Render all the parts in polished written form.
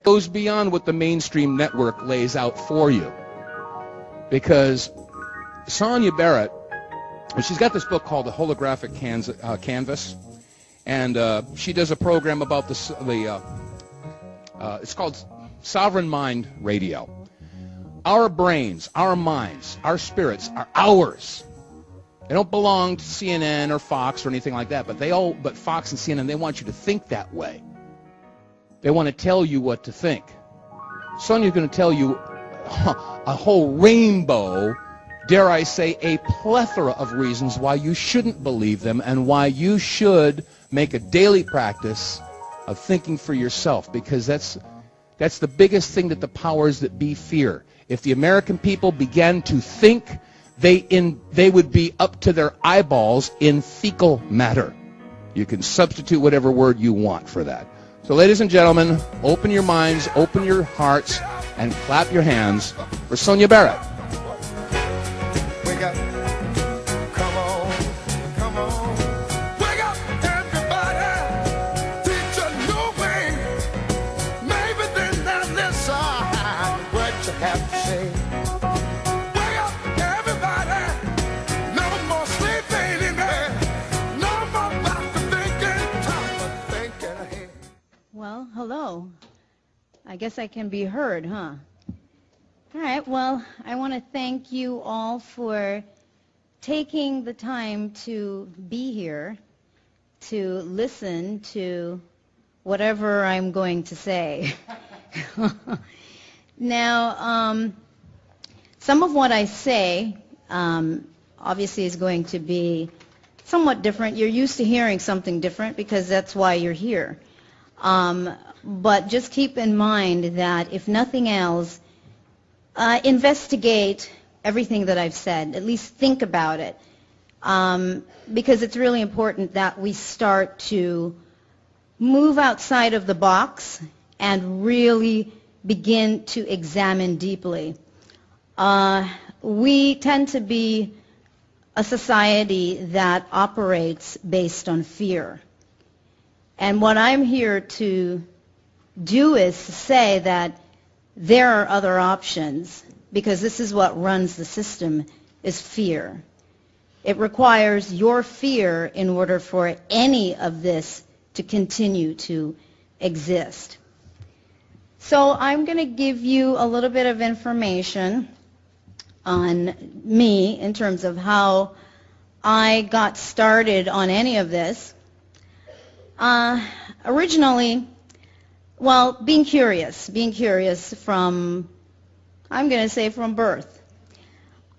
goes beyond what the mainstream network lays out for you. Because Sonia Barrett, she's got this book called The Holographic Canvas, and she does a program about it's called Sovereign Mind Radio. Our brains, our minds, our spirits are ours. They don't belong to CNN or Fox or anything like that, but Fox and CNN, they want you to think that way. They want to tell you what to think. Sonia's going to tell you a whole rainbow, dare I say, a plethora of reasons why you shouldn't believe them and why you should make a daily practice of thinking for yourself, because that's the biggest thing that the powers that be fear. If the American people began to think, they would be up to their eyeballs in fecal matter. You can substitute whatever word you want for that. So ladies and gentlemen, open your minds, open your hearts, and clap your hands for Sonia Barrett. Wake up, come on, wake up everybody, teach a new way, maybe then they'll listen what you have to say. Wake up everybody, no more sleeping in bed, no more about the thinking, time of thinking ahead. Well, hello. I guess I can be heard, huh? All right, well, I want to thank you all for taking the time to be here, to listen to whatever I'm going to say. Now, some of what I say obviously is going to be somewhat different. You're used to hearing something different because that's why you're here. But just keep in mind that if nothing else, investigate everything that I've said. At least think about it. Because it's really important that we start to move outside of the box and really begin to examine deeply. We tend to be a society that operates based on fear. And what I'm here to do is to say that there are other options, because this is what runs the system, is fear. It requires your fear in order for any of this to continue to exist. So I'm going to give you a little bit of information on me in terms of how I got started on any of this. Originally, well, being curious from, I'm going to say from birth.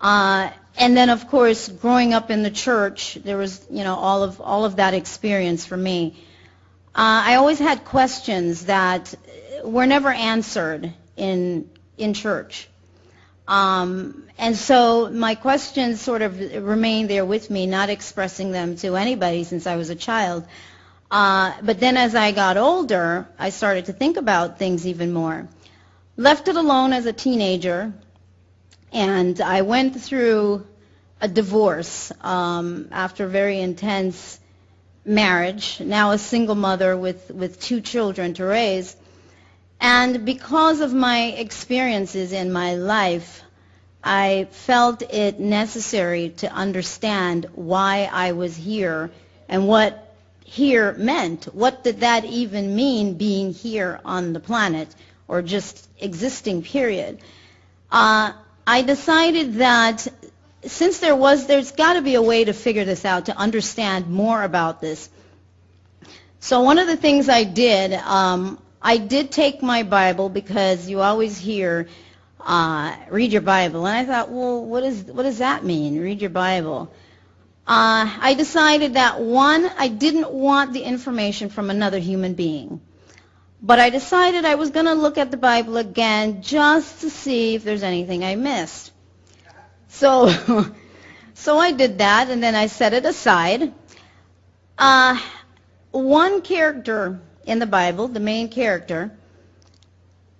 And then, of course, growing up in the church, there was, all of that experience for me. I always had questions that were never answered in church. And so my questions sort of remained there with me, not expressing them to anybody since I was a child. But then as I got older, I started to think about things even more. Left it alone as a teenager, and I went through a divorce after a very intense marriage, now a single mother with 2 children to raise. And because of my experiences in my life, I felt it necessary to understand why I was here and what here meant. What did that even mean, being here on the planet, or just existing, period? I decided that since there's got to be a way to figure this out, to understand more about this. So one of the things I did take my Bible, because you always hear, read your Bible. And I thought, well, what does that mean, read your Bible? I decided that, one, I didn't want the information from another human being. But I decided I was going to look at the Bible again just to see if there's anything I missed. So I did that, and then I set it aside. One character in the Bible, the main character,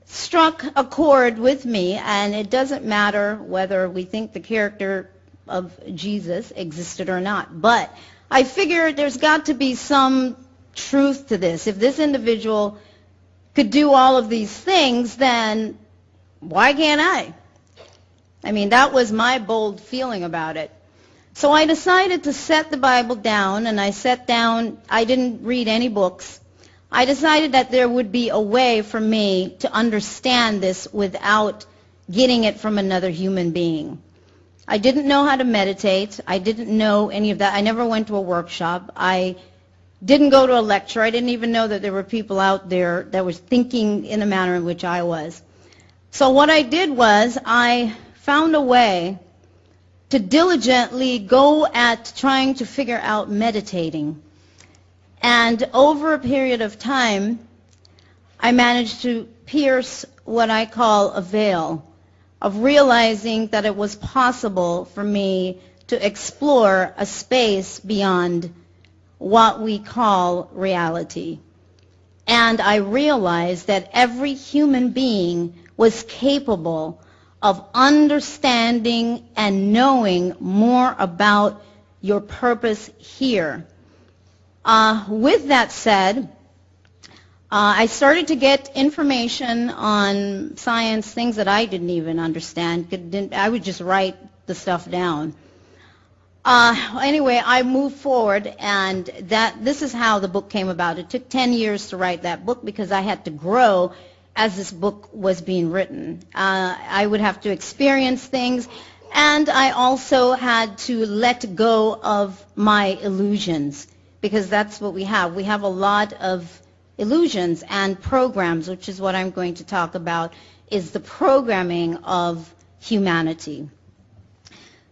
struck a chord with me, and it doesn't matter whether we think the character of Jesus existed or not. But I figured there's got to be some truth to this. If this individual could do all of these things, then why can't I? I mean, that was my bold feeling about it. So I decided to set the Bible down, and I didn't read any books. I decided that there would be a way for me to understand this without getting it from another human being. I didn't know how to meditate. I didn't know any of that. I never went to a workshop. I didn't go to a lecture. I didn't even know that there were people out there that was thinking in the manner in which I was. So what I did was I found a way to diligently go at trying to figure out meditating. And over a period of time, I managed to pierce what I call a veil of realizing that it was possible for me to explore a space beyond what we call reality. And I realized that every human being was capable of understanding and knowing more about your purpose here. With that said, I started to get information on science, things that I didn't even understand. I would just write the stuff down. Anyway, I moved forward, and this is how the book came about. It took 10 years to write that book because I had to grow as this book was being written. I would have to experience things, and I also had to let go of my illusions, because that's what we have. We have a lot of illusions and programs, which is what I'm going to talk about, is the programming of humanity.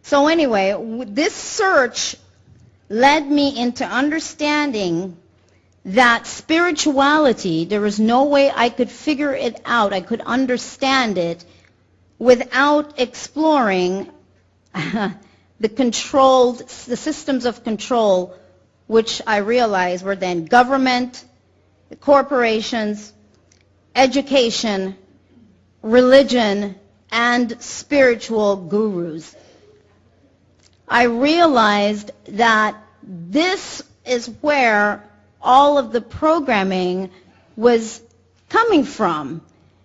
So anyway, this search led me into understanding that spirituality, there was no way I could figure it out, I could understand it without exploring the systems of control, which I realized were then government, corporations, education, religion, and spiritual gurus. I realized that this is where all of the programming was coming from,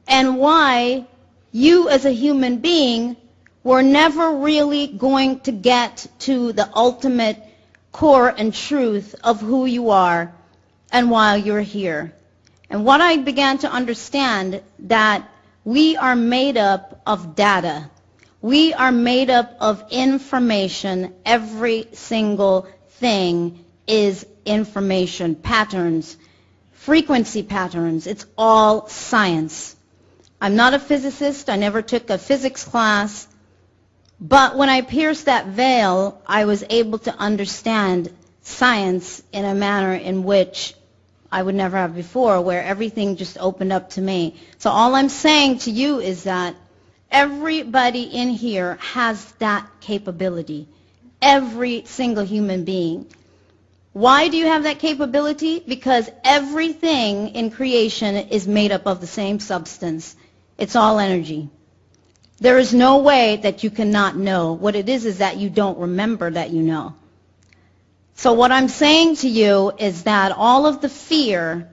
and why you as a human being were never really going to get to the ultimate core and truth of who you are and why you're here. And what I began to understand, that we are made up of data. We are made up of information. Every single thing is information, patterns, frequency patterns. It's all science. I'm not a physicist. I never took a physics class. But when I pierced that veil, I was able to understand science in a manner in which I would never have before, where everything just opened up to me. So all I'm saying to you is that everybody in here has that capability. Every single human being. Why do you have that capability? Because everything in creation is made up of the same substance. It's all energy. There is no way that you cannot know. What it is that you don't remember that you know. So what I'm saying to you is that all of the fear,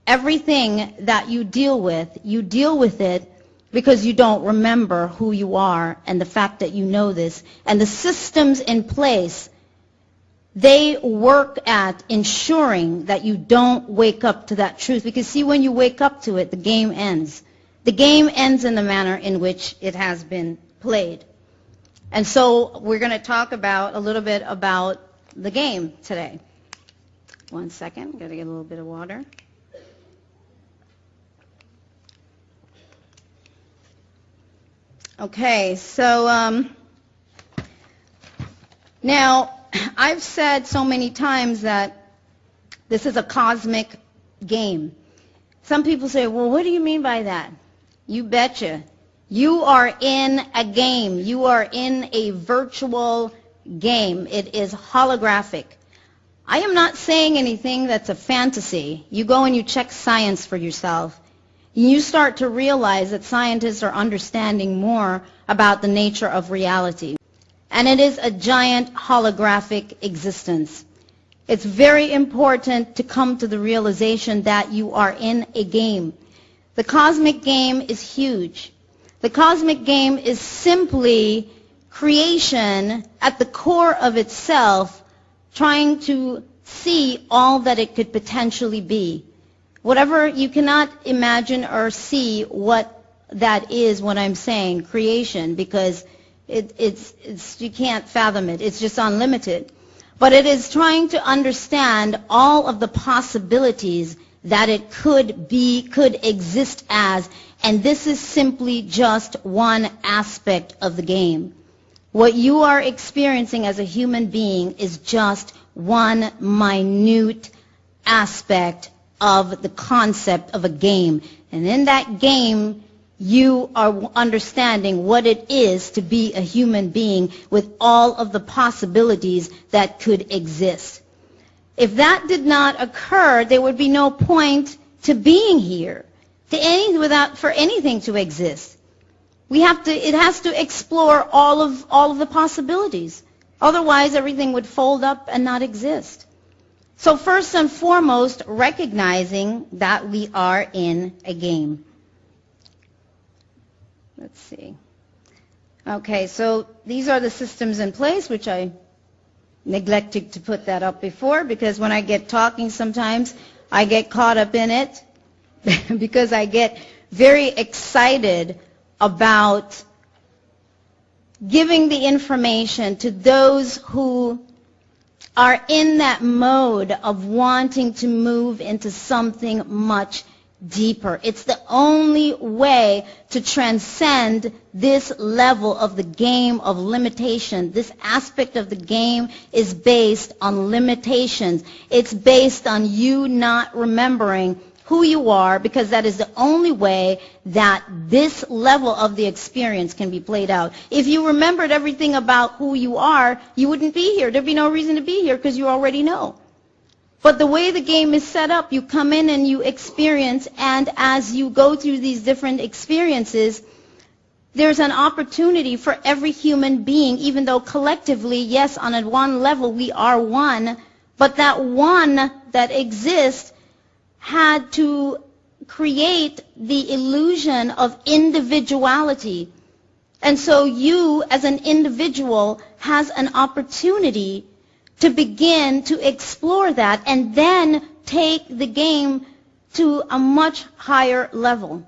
everything that you deal with it because you don't remember who you are and the fact that you know this. And the systems in place, they work at ensuring that you don't wake up to that truth. Because see, when you wake up to it, the game ends. The game ends in the manner in which it has been played. And so we're going to talk about a little bit about the game today. One second, got to get a little bit of water. Okay, so now I've said so many times that this is a cosmic game. Some people say, well, what do you mean by that? You betcha. You are in a game. You are in a virtual game. It is holographic. I am not saying anything that's a fantasy. You go and you check science for yourself. You start to realize that scientists are understanding more about the nature of reality. And it is a giant holographic existence. It's very important to come to the realization that you are in a game. The cosmic game is huge. The cosmic game is simply creation at the core of itself, trying to see all that it could potentially be. Whatever, you cannot imagine or see what that is when I'm saying creation, because it's you can't fathom it. It's just unlimited. But it is trying to understand all of the possibilities that it could be, could exist as, and this is simply just one aspect of the game. What you are experiencing as a human being is just one minute aspect of the concept of a game. And in that game, you are understanding what it is to be a human being with all of the possibilities that could exist. If that did not occur, there would be no point to being here, for anything to exist. It has to explore all of the possibilities. Otherwise, everything would fold up and not exist. So first and foremost, recognizing that we are in a game. Let's see. Okay, so these are the systems in place, which I neglected to put that up before, because when I get talking sometimes I get caught up in it because I get very excited about giving the information to those who are in that mode of wanting to move into something much deeper. It's the only way to transcend this level of the game of limitation. This aspect of the game is based on limitations. It's based on you not remembering who you are, because that is the only way that this level of the experience can be played out. If you remembered everything about who you are, you wouldn't be here. There'd be no reason to be here because you already know. But the way the game is set up, you come in and you experience, and as you go through these different experiences, there's an opportunity for every human being, even though collectively, yes, on a one level we are one, but that one that exists had to create the illusion of individuality. And so you, as an individual, has an opportunity to begin to explore that and then take the game to a much higher level.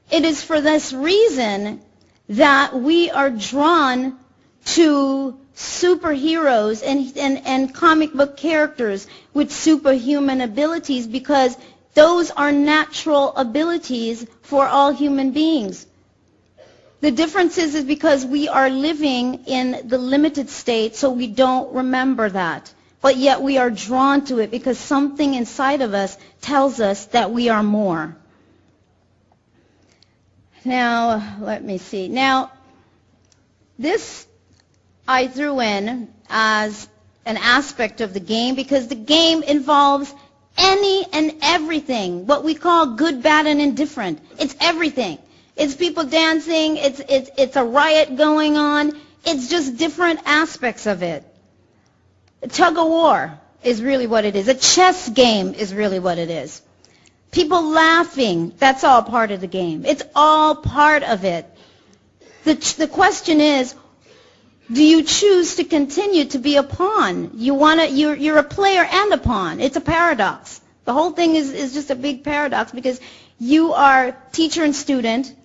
It is for this reason that we are drawn to superheroes and comic book characters with superhuman abilities, because those are natural abilities for all human beings. The difference is because we are living in the limited state, so we don't remember that. But yet we are drawn to it because something inside of us tells us that we are more. Now, let me see. Now, this I threw in as an aspect of the game because the game involves any and everything, what we call good, bad, and indifferent. It's everything. It's people dancing, it's a riot going on, it's just different aspects of it. A tug of war is really what it is. A chess game is really what it is. People laughing, that's all part of the game. It's all part of it. The question is, do you choose to continue to be a pawn? You're a player and a pawn. It's a paradox. The whole thing is just a big paradox because you are teacher and student,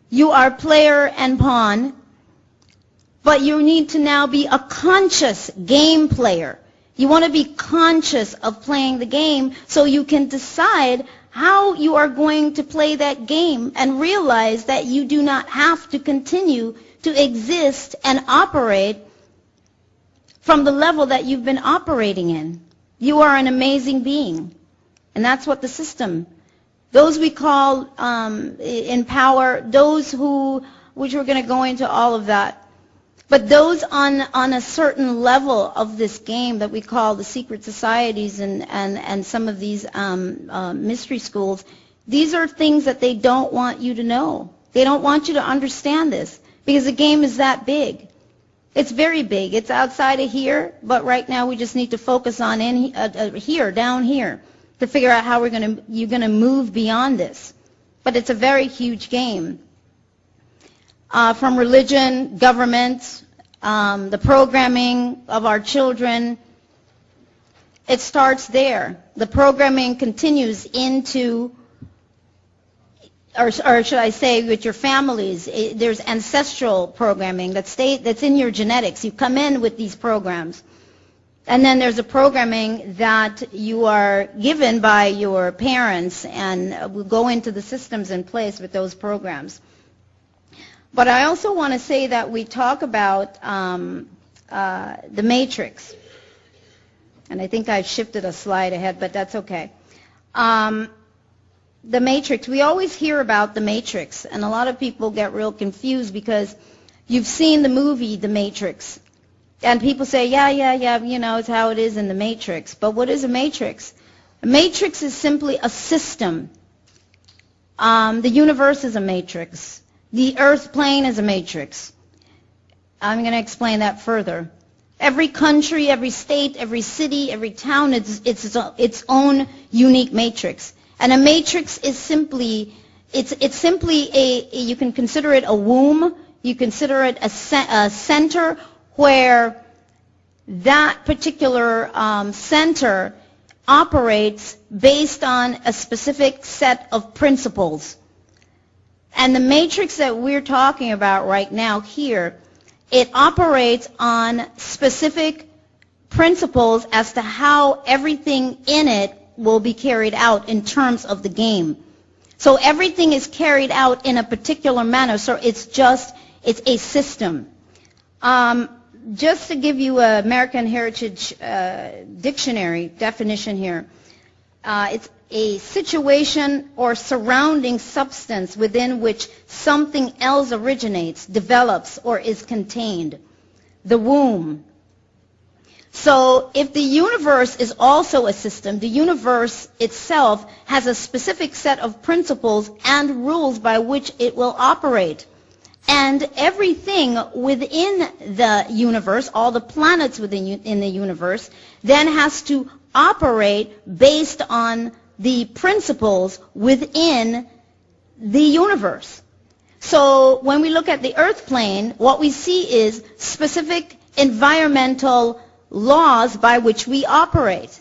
you are player and pawn, but you need to now be a conscious game player. You want to be conscious of playing the game so you can decide how you are going to play that game and realize that you do not have to continue to exist and operate from the level that you've been operating in. You are an amazing being. And that's what the system, those we call in power, those which we're going to go into all of that, but those on a certain level of this game that we call the secret societies and some of these mystery schools, these are things that they don't want you to know. They don't want you to understand this because the game is that big. It's very big. It's outside of here, but right now we just need to focus on here, down here, to figure out how you're going to move beyond this. but it's a very huge game. From religion, government, the programming of our children, it starts there. The programming continues into, or should I say, with your families. There's ancestral programming that's in your genetics. You come in with these programs. And then there's a programming that you are given by your parents, and will go into the systems in place with those programs. But I also want to say that we talk about the matrix. And I think I've shifted a slide ahead, but that's okay. The matrix. We always hear about the matrix, and a lot of people get real confused because you've seen the movie The Matrix. And people say, yeah, you know, it's how it is in the matrix. But what is a matrix? A matrix is simply a system. The universe is a matrix. The earth plane is a matrix. I'm going to explain that further. Every country, every state, every city, every town, it's its own unique matrix. And a matrix is simply, it's simply you can consider it a womb, you consider it a center where that particular center operates based on a specific set of principles. And the matrix that we're talking about right now here, it operates on specific principles as to how everything in it will be carried out in terms of the game. So everything is carried out in a particular manner, so it's a system. Just to give you an American Heritage Dictionary definition here, it's a situation or surrounding substance within which something else originates, develops, or is contained. The womb. So if the universe is also a system, the universe itself has a specific set of principles and rules by which it will operate. And everything within the universe, all the planets in the universe, then has to operate based on the principles within the universe. So when we look at the earth plane, what we see is specific environmental laws by which we operate.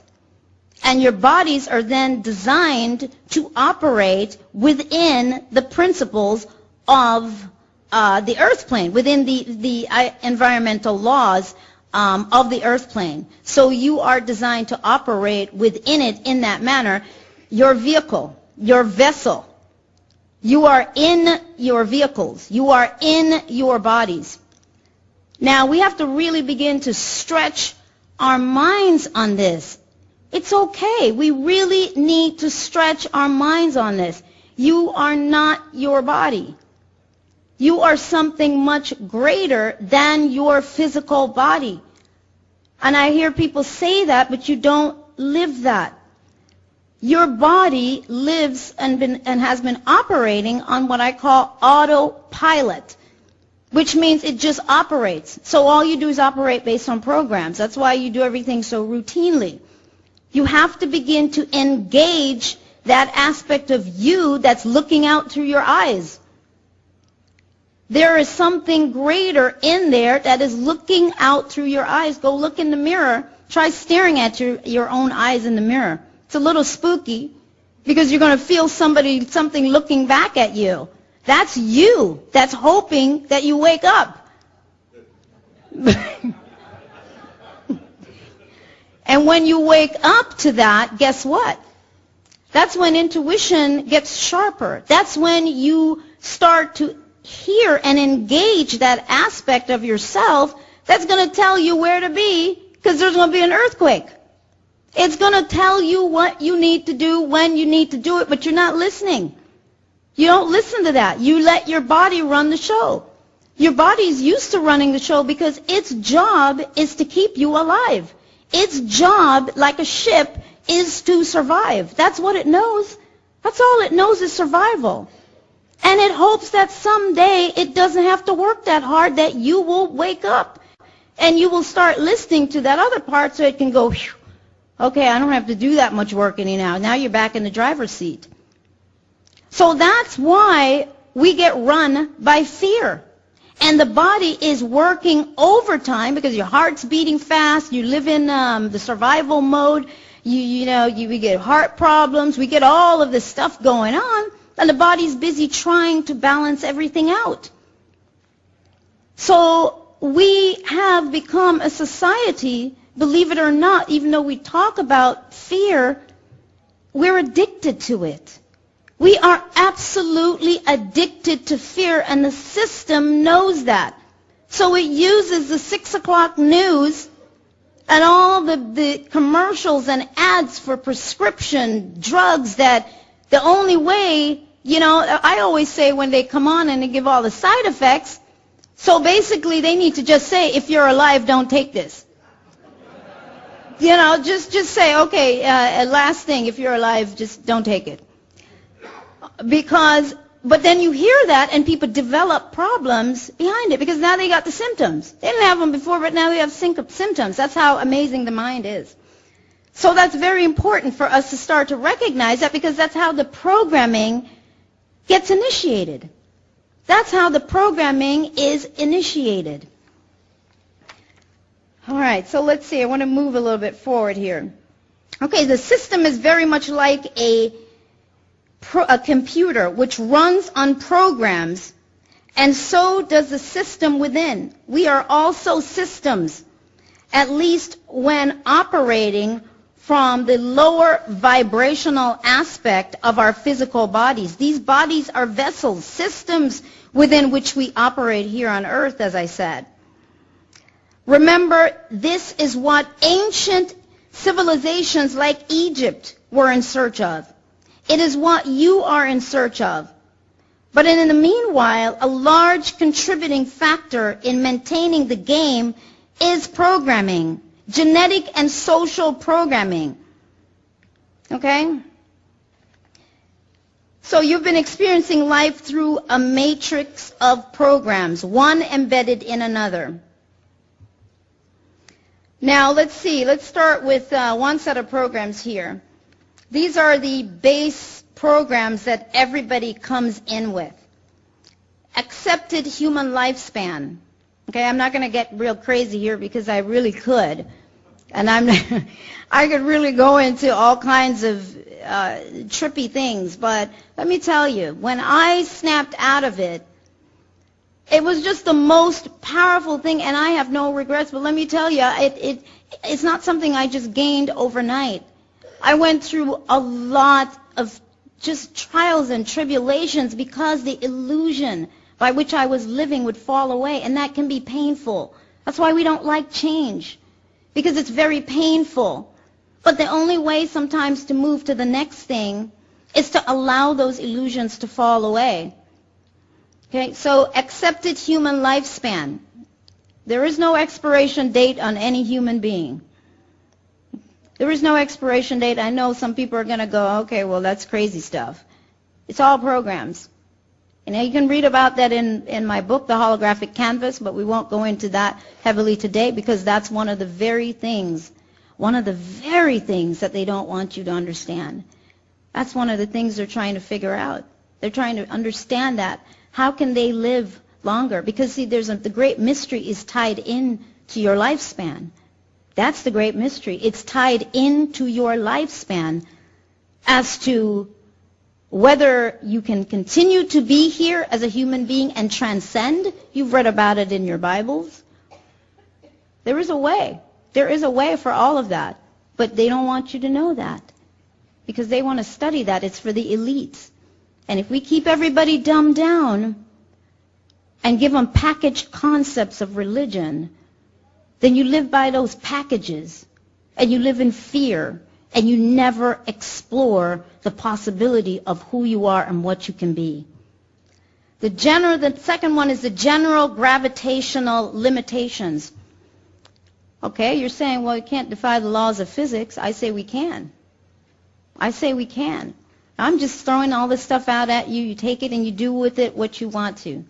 And your bodies are then designed to operate within the principles of the earth plane, within the environmental laws of the earth plane. So you are designed to operate within it in that manner. Your vehicle, your vessel, you are in your vehicles. You are in your bodies. Now we have to really begin to stretch our minds on this. It's okay. We really need to stretch our minds on this. You are not your body. You are something much greater than your physical body. And I hear people say that, but you don't live that. Your body lives and has been operating on what I call autopilot, which means it just operates. So all you do is operate based on programs. That's why you do everything so routinely. You have to begin to engage that aspect of you that's looking out through your eyes. There is something greater in there that is looking out through your eyes. Go look in the mirror. Try staring at your own eyes in the mirror. It's a little spooky because you're going to feel something looking back at you. That's you. That's hoping that you wake up. And when you wake up to that, guess what? That's when intuition gets sharper. That's when you start to hear and engage that aspect of yourself that's going to tell you where to be because there's going to be an earthquake. It's going to tell you what you need to do, when you need to do it, but you're not listening. You don't listen to that. You let your body run the show. Your body's used to running the show because its job is to keep you alive. Its job, like a ship, is to survive. That's what it knows. That's all it knows is survival. And it hopes that someday it doesn't have to work that hard, that you will wake up and you will start listening to that other part so it can go, whew, okay, I don't have to do that much work any now. Now you're back in the driver's seat. So that's why we get run by fear. And the body is working overtime because your heart's beating fast. You live in the survival mode. We get heart problems. We get all of this stuff going on. And the body's busy trying to balance everything out. So we have become a society, believe it or not, even though we talk about fear, we're addicted to it. We are absolutely addicted to fear, and the system knows that. So it uses the 6 o'clock news and all the commercials and ads for prescription drugs that the only way, I always say when they come on and they give all the side effects, so basically they need to just say, if you're alive, don't take this. Just say, okay, last thing, if you're alive, just don't take it. But then you hear that and people develop problems behind it because now they got the symptoms. They didn't have them before, but now they have symptoms. That's how amazing the mind is. So that's very important for us to start to recognize that because that's how the programming gets initiated. That's how the programming is initiated. All right, so let's see. I want to move a little bit forward here. Okay, the system is very much like a computer which runs on programs, and so does the system within. We are also systems, at least when operating from the lower vibrational aspect of our physical bodies. These bodies are vessels, systems within which we operate here on earth, as I said. Remember, this is what ancient civilizations like Egypt were in search of. It is what you are in search of. But in the meanwhile, a large contributing factor in maintaining the game is programming, genetic and social programming. Okay? So you've been experiencing life through a matrix of programs, one embedded in another. Now, let's see. Let's start with one set of programs here. These are the base programs that everybody comes in with. Accepted human lifespan. Okay, I'm not going to get real crazy here because I really could. And I could really go into all kinds of trippy things. But let me tell you, when I snapped out of it, it was just the most powerful thing, and I have no regrets. But let me tell you, it's not something I just gained overnight. I went through a lot of just trials and tribulations because the illusion by which I was living would fall away, and that can be painful. That's why we don't like change, because it's very painful. But the only way sometimes to move to the next thing is to allow those illusions to fall away. Okay, so accepted human lifespan. There is no expiration date on any human being. There is no expiration date. I know some people are going to go, okay, well, that's crazy stuff. It's all programs. You can read about that in my book, The Holographic Canvas, but we won't go into that heavily today because that's one of the very things that they don't want you to understand. That's one of the things they're trying to figure out. They're trying to understand that. How can they live longer? Because, see, the great mystery is tied in to your lifespan. That's the great mystery. It's tied into your lifespan as to whether you can continue to be here as a human being and transcend. You've read about it in your Bibles. There is a way. There is a way for all of that. But they don't want you to know that because they want to study that. It's for the elites. And if we keep everybody dumbed down and give them packaged concepts of religion, then you live by those packages, and you live in fear, and you never explore the possibility of who you are and what you can be. The second one is the general gravitational limitations. Okay, you're saying, well, you can't defy the laws of physics. I say we can. I say we can. I'm just throwing all this stuff out at you. You take it and you do with it what you want to.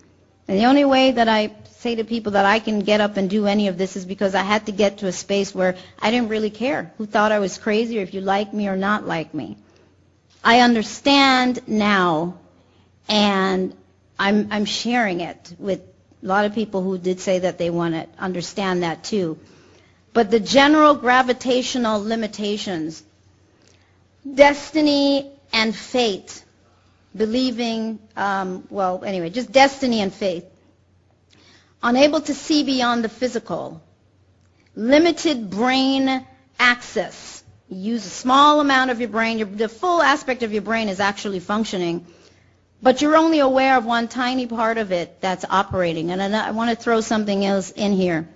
And the only way that I say to people that I can get up and do any of this is because I had to get to a space where I didn't really care who thought I was crazy or if you like me or not like me. I understand now And I'm sharing it with a lot of people who did say that they want to understand that too. But the general gravitational limitations, destiny and fate, believing, just destiny and faith, unable to see beyond the physical, limited brain access. You use a small amount of your brain. The full aspect of your brain is actually functioning, but you're only aware of one tiny part of it that's operating. And I want to throw something else in here.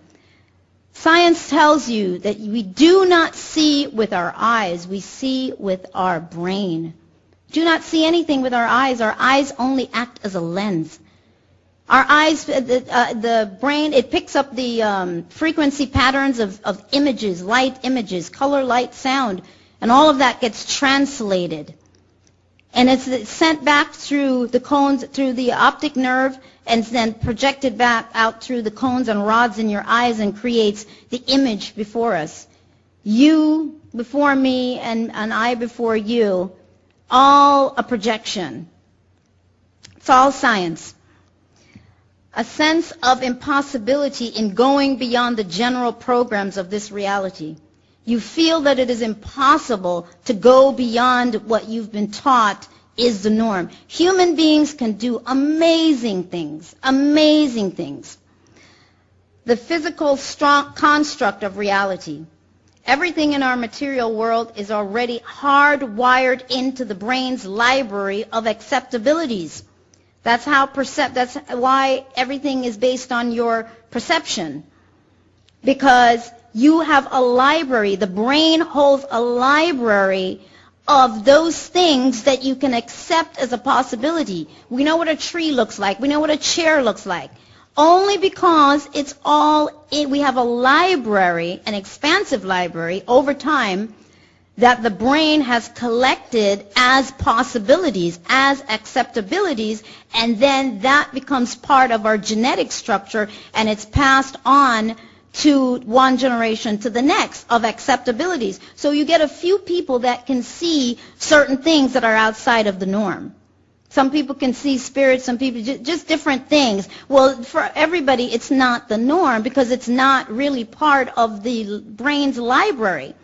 Science tells you that we do not see with our eyes. We see with our brain. Do not see anything with our eyes. Our eyes only act as a lens. Our eyes, the brain, it picks up the frequency patterns of images, light images, color, light, sound, and all of that gets translated. And it's sent back through the cones, through the optic nerve, and then projected back out through the cones and rods in your eyes and creates the image before us. You before me and I before you, all a projection. It's all science. A sense of impossibility in going beyond the general programs of this reality. You feel that it is impossible to go beyond what you've been taught is the norm. Human beings can do amazing things, amazing things. The physical construct of reality. Everything in our material world is already hardwired into the brain's library of acceptabilities. That's why everything is based on your perception. Because you have a library. The brain holds a library of those things that you can accept as a possibility. We know what a tree looks like. We know what a chair looks like. Only because it's all we have a library, an expansive library over time that the brain has collected as possibilities, as acceptabilities, and then that becomes part of our genetic structure, and it's passed on to one generation to the next of acceptabilities. So you get a few people that can see certain things that are outside of the norm. Some people can see spirits, some people just different things. Well, for everybody, it's not the norm because it's not really part of the brain's library.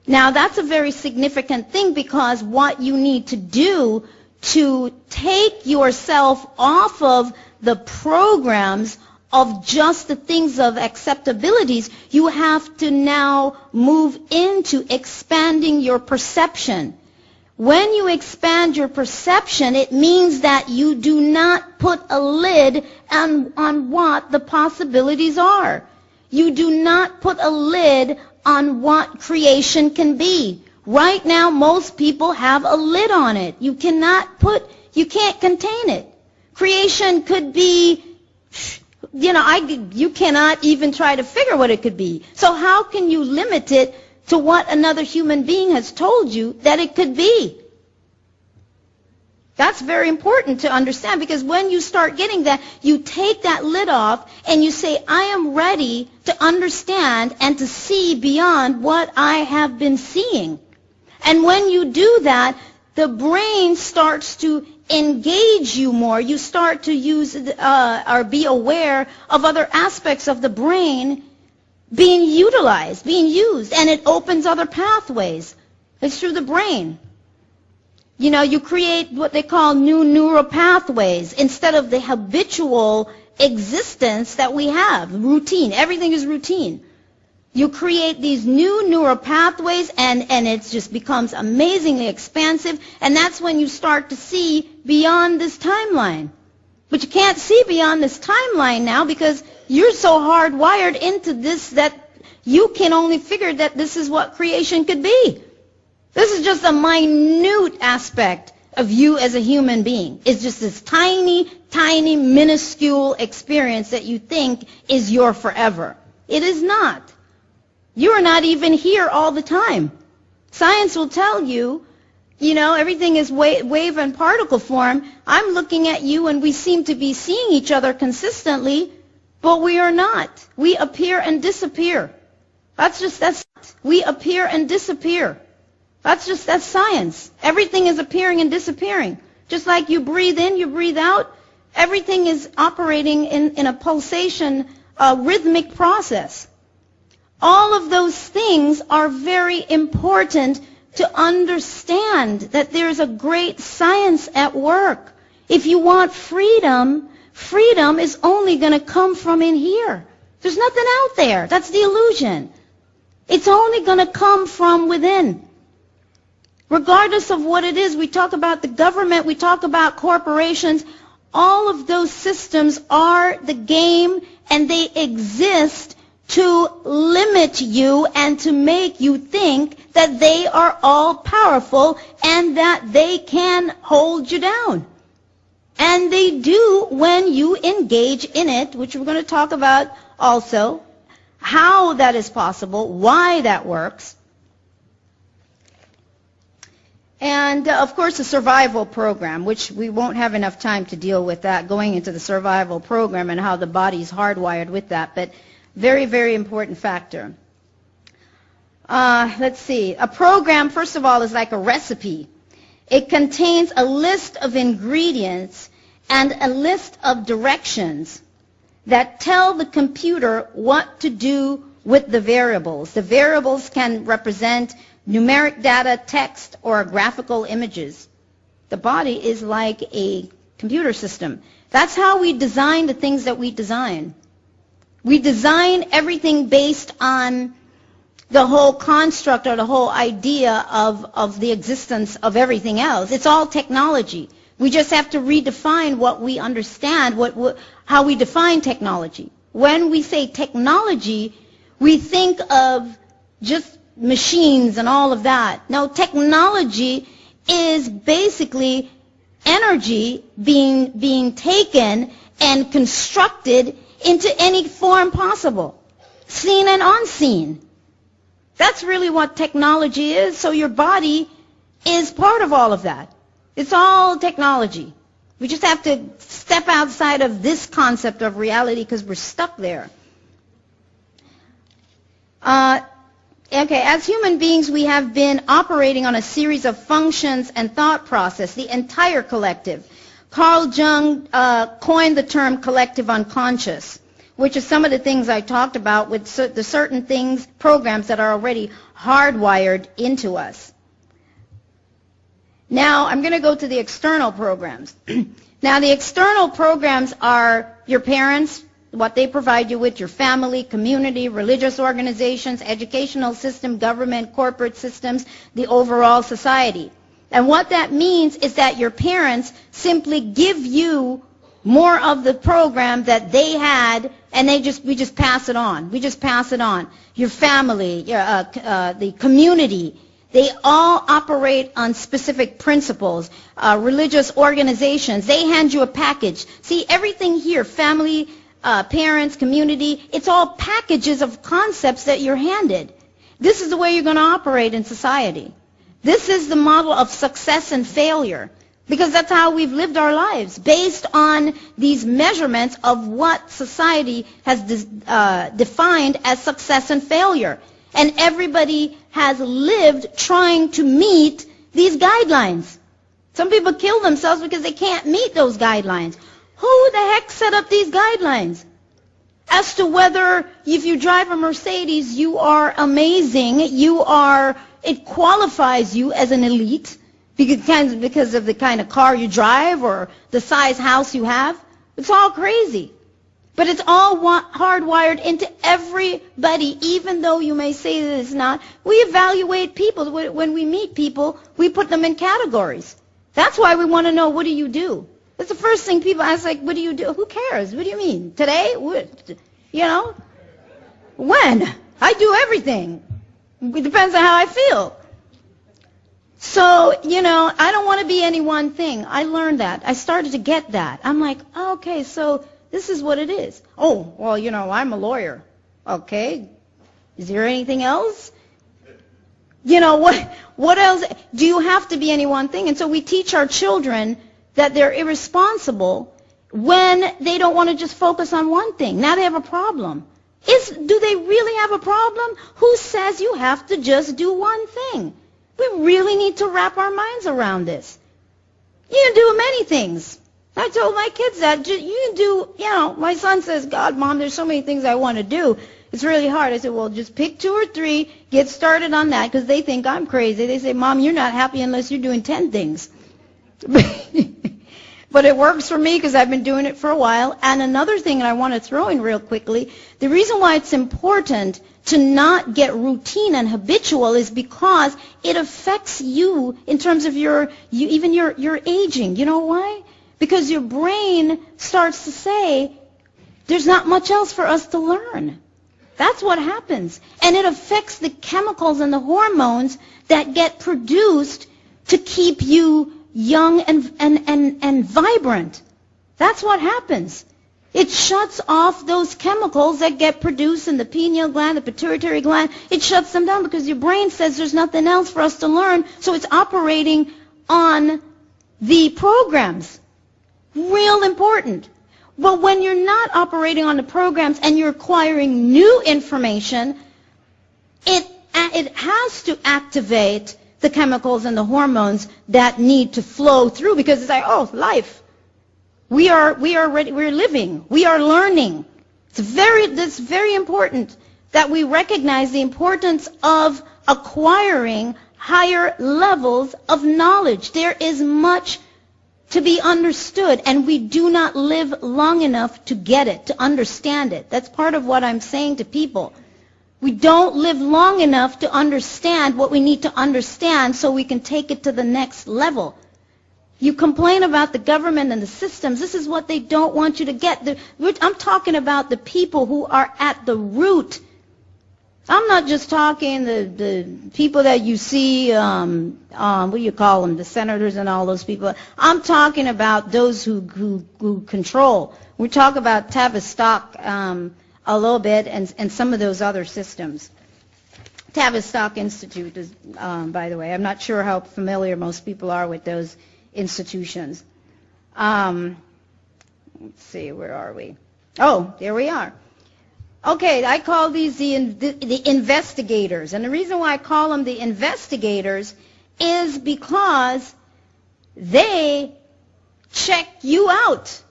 Now, that's a very significant thing because what you need to do to take yourself off of the programs of just the things of acceptabilities, you have to now move into expanding your perception. When you expand your perception, it means that you do not put a lid on what the possibilities are. You do not put a lid on what creation can be. Right now, most people have a lid on it. You can't contain it. Creation could be, you cannot even try to figure what it could be. So how can you limit it to what another human being has told you that it could be? That's very important to understand because when you start getting that, you take that lid off and you say, I am ready to understand and to see beyond what I have been seeing. And when you do that, the brain starts to engage you more. You start to use or be aware of other aspects of the brain being utilized, being used, and it opens other pathways. It's through the brain. You create what they call new neural pathways instead of the habitual existence that we have, routine. Everything is routine. You create these new neural pathways and it just becomes amazingly expansive, and that's when you start to see beyond this timeline. But you can't see beyond this timeline now because you're so hardwired into this that you can only figure that this is what creation could be. This is just a minute aspect of you as a human being. It's just this tiny, tiny, minuscule experience that you think is your forever. It is not. You are not even here all the time. Science will tell you, everything is wave and particle form. I'm looking at you and we seem to be seeing each other consistently, but we are not. We appear and disappear. We appear and disappear. That's science. Everything is appearing and disappearing. Just like you breathe in, you breathe out, everything is operating in a pulsation, rhythmic process. All of those things are very important to understand that there's a great science at work. If you want freedom, freedom is only going to come from in here. There's nothing out there. That's the illusion. It's only going to come from within. Regardless of what it is, we talk about the government, we talk about corporations, all of those systems are the game, and they exist to limit you and to make you think that they are all powerful and that they can hold you down. And they do when you engage in it, which we're going to talk about also, how that is possible, why that works. And, of course, the survival program, which we won't have enough time to deal with that, going into the survival program and how the body's hardwired with that, but very, very important factor. Let's see. A program, first of all, is like a recipe. It contains a list of ingredients and a list of directions that tell the computer what to do with the variables. The variables can represent numeric data, text, or graphical images. The body is like a computer system. That's how we design the things that we design. We design everything based on the whole construct or the whole idea of the existence of everything else. It's all technology. We just have to redefine what we understand, how we define technology. When we say technology, we think of just machines and all of that. No, technology is basically energy being taken and constructed into any form possible, seen and unseen. That's really what technology is. So your body is part of all of that. It's all technology. We just have to step outside of this concept of reality because we're stuck there. Okay, as human beings, we have been operating on a series of functions and thought process, the entire collective. Carl Jung coined the term collective unconscious, which is some of the things I talked about with the certain things, programs that are already hardwired into us. Now, I'm going to go to the external programs. Now, the external programs are your parents, what they provide you with, your family, community, religious organizations, educational system, government, corporate systems, the overall society. And what that means is that your parents simply give you more of the program that they had, and we just pass it on. We just pass it on. Your family, the community, they all operate on specific principles. Religious organizations, they hand you a package. See, everything here, family, parents, community, it's all packages of concepts that you're handed. This is the way you're going to operate in society. This is the model of success and failure, because that's how we've lived our lives, based on these measurements of what society has defined as success and failure. And everybody has lived trying to meet these guidelines. Some people kill themselves because they can't meet those guidelines. Who the heck set up these guidelines? As to whether if you drive a Mercedes, you are amazing, it qualifies you as an elite because of the kind of car you drive or the size house you have. It's all crazy. But it's all hardwired into everybody, even though you may say that it's not. We evaluate people. When we meet people, we put them in categories. That's why we want to know, what do you do? That's the first thing people ask, like, what do you do? Who cares? What do you mean? Today? You know? When? I do everything. It depends on how I feel. So, I don't want to be any one thing. I learned that. I started to get that. I'm like, okay, so this is what it is. Oh, well, I'm a lawyer. Okay. Is there anything else? What else? Do you have to be any one thing? And so we teach our children that they're irresponsible when they don't want to just focus on one thing. Now they have a problem. Do they really have a problem? Who says you have to just do one thing? We really need to wrap our minds around this. You can do many things. I told my kids that. You can do, my son says, God, Mom, there's so many things I want to do. It's really hard. I said, well, just pick 2 or 3, get started on that, because they think I'm crazy. They say, Mom, you're not happy unless you're doing 10 things. But it works for me because I've been doing it for a while. And another thing I want to throw in real quickly, the reason why it's important to not get routine and habitual is because it affects you in terms of your aging. You know why? Because your brain starts to say, there's not much else for us to learn. That's what happens. And it affects the chemicals and the hormones that get produced to keep you young and vibrant. That's what happens. It shuts off those chemicals that get produced in the pineal gland, the pituitary gland. It shuts them down because your brain says there's nothing else for us to learn, so it's operating on the programs. Real important. But when you're not operating on the programs and you're acquiring new information, it has to activate the chemicals and the hormones that need to flow through, because it's like, oh, life. We are ready, we're living, we are learning. It's very important that we recognize the importance of acquiring higher levels of knowledge. There is much to be understood, and we do not live long enough to get it, to understand it. That's part of what I'm saying to people. We don't live long enough to understand what we need to understand so we can take it to the next level. You complain about the government and the systems. This is what they don't want you to get. I'm talking about the people who are at the root. I'm not just talking the people that you see, what do you call them, the senators and all those people. I'm talking about those who control. We talk about Tavistock a little bit and some of those other systems. Tavistock Institute is, by the way, I'm not sure how familiar most people are with those institutions. Let's see, where are we? Oh, there we are. Okay, I call these the investigators. And the reason why I call them the investigators is because they check you out.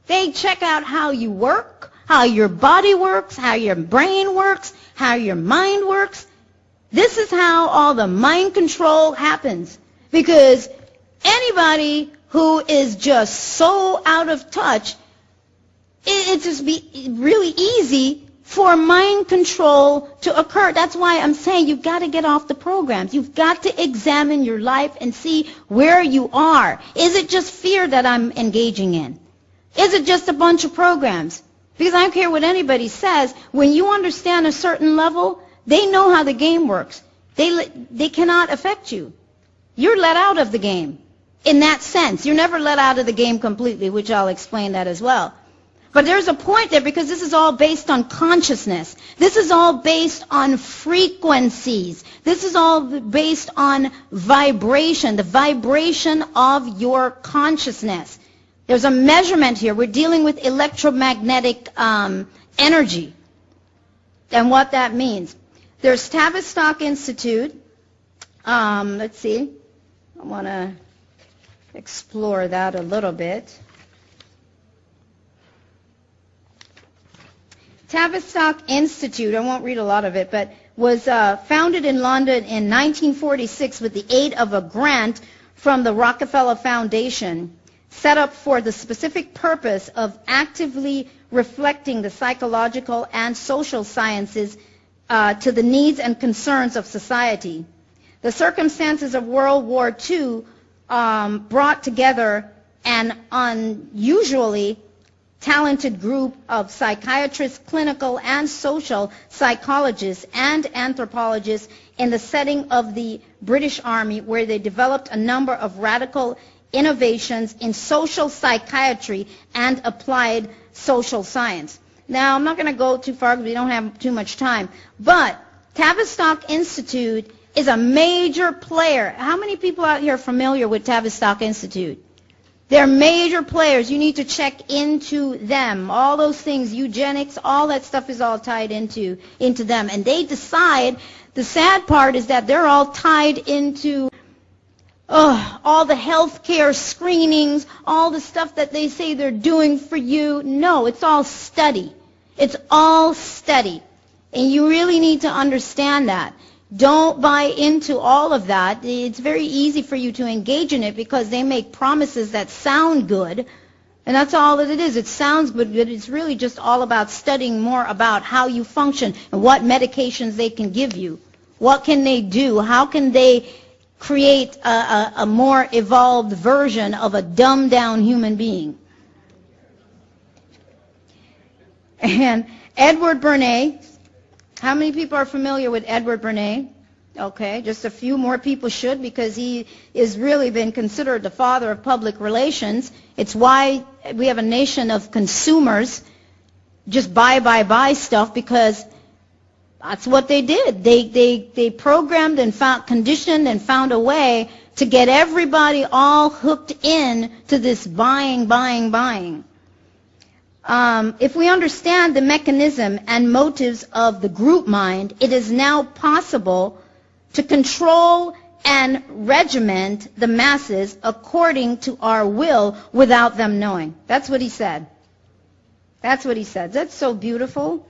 They check out how you work, how your body works, how your brain works, how your mind works. This is how all the mind control happens. Because anybody who is just so out of touch, it just be really easy for mind control to occur. That's why I'm saying you've got to get off the programs. You've got to examine your life and see where you are. Is it just fear that I'm engaging in? Is it just a bunch of programs? Because I don't care what anybody says. When you understand a certain level, they know how the game works. They cannot affect you. You're let out of the game. In that sense, you're never let out of the game completely, which I'll explain that as well. But there's a point there because this is all based on consciousness. This is all based on frequencies. This is all based on vibration, the vibration of your consciousness. There's a measurement here. We're dealing with electromagnetic energy and what that means. There's Tavistock Institute. Let's see. I want to explore that a little bit. Tavistock Institute, I won't read a lot of it, but was founded in London in 1946 with the aid of a grant from the Rockefeller Foundation, set up for the specific purpose of actively reflecting the psychological and social sciences to the needs and concerns of society. The circumstances of World War II brought together an unusually talented group of psychiatrists, clinical and social psychologists, and anthropologists in the setting of the British Army, where they developed a number of radical innovations in social psychiatry and applied social science. Now, I'm not going to go too far because we don't have too much time, but Tavistock Institute is a major player. How many people out here are familiar with Tavistock Institute? They're major players. You need to check into them. All those things, eugenics, all that stuff is all tied into them. And they decide, the sad part is that they're all tied into all the healthcare screenings, all the stuff that they say they're doing for you. No, it's all study. It's all study. And you really need to understand that. Don't buy into all of that. It's very easy for you to engage in it because they make promises that sound good. And that's all that it is. It sounds good, but it's really just all about studying more about how you function and what medications they can give you. What can they do? How can they create a more evolved version of a dumbed-down human being? And Edward Bernays, how many people are familiar with Edward Bernays? Okay, just a few more people should, because he has really been considered the father of public relations. It's why we have a nation of consumers, just buy stuff, because that's what they did. They programmed and conditioned and found a way to get everybody all hooked in to this buying. If we understand the mechanism and motives of the group mind, it is now possible to control and regiment the masses according to our will without them knowing. That's what he said. That's what he said. That's so beautiful.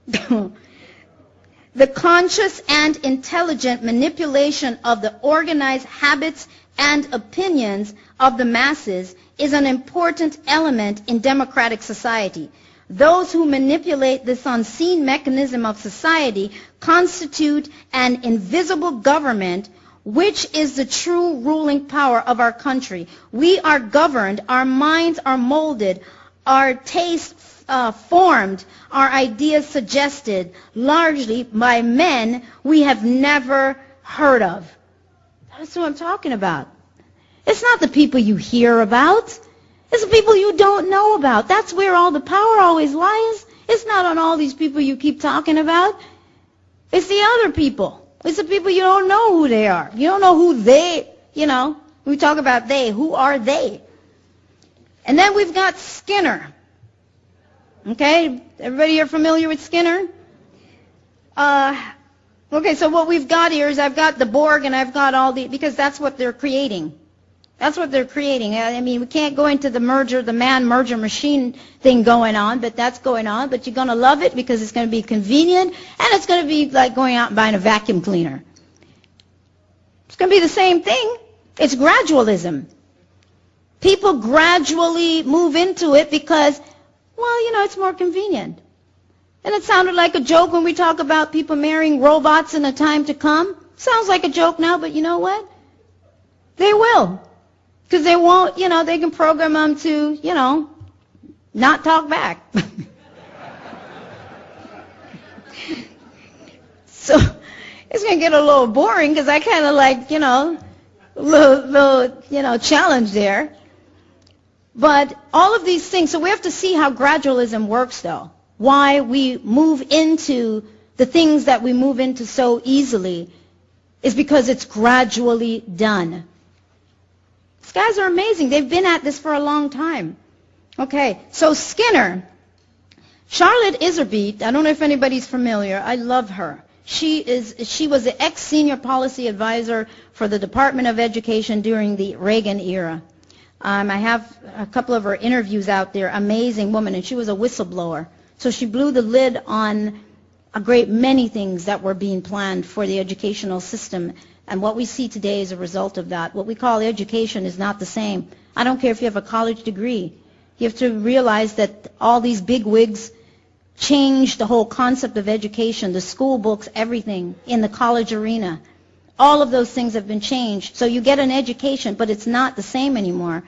The conscious and intelligent manipulation of the organized habits and opinions of the masses is an important element in democratic society. Those who manipulate this unseen mechanism of society constitute an invisible government, which is the true ruling power of our country. We are governed, our minds are molded, our tastes formed, our ideas suggested, largely by men we have never heard of. That's what I'm talking about. It's not the people you hear about. It's the people you don't know about. That's where all the power always lies. It's not on all these people you keep talking about. It's the other people. It's the people you don't know who they are. You don't know who they, we talk about they. Who are they? And then we've got Skinner. Okay, everybody here familiar with Skinner? Okay, so what we've got here is I've got the Borg and I've got all the, because that's what they're creating. That's what they're creating. I mean, we can't go into the man-merger machine thing going on, but that's going on. But you're going to love it because it's going to be convenient, and it's going to be like going out and buying a vacuum cleaner. It's going to be the same thing. It's gradualism. People gradually move into it because, well, it's more convenient. And it sounded like a joke when we talk about people marrying robots in a time to come. Sounds like a joke now, but you know what? They will. Because they won't, they can program them to, not talk back. So it's going to get a little boring because I kind of like, little, challenge there. But all of these things, so we have to see how gradualism works, though. Why we move into the things that we move into so easily is because it's gradually done. These guys are amazing. They've been at this for a long time. Okay, so Skinner. Charlotte Iserbyt, I don't know if anybody's familiar. I love her. She was the ex-senior policy advisor for the Department of Education during the Reagan era. I have a couple of her interviews out there. Amazing woman, and she was a whistleblower. So she blew the lid on a great many things that were being planned for the educational system. And what we see today is a result of that. What we call education is not the same. I don't care if you have a college degree. You have to realize that all these big wigs changed the whole concept of education, the school books, everything in the college arena. All of those things have been changed. So you get an education, but it's not the same anymore.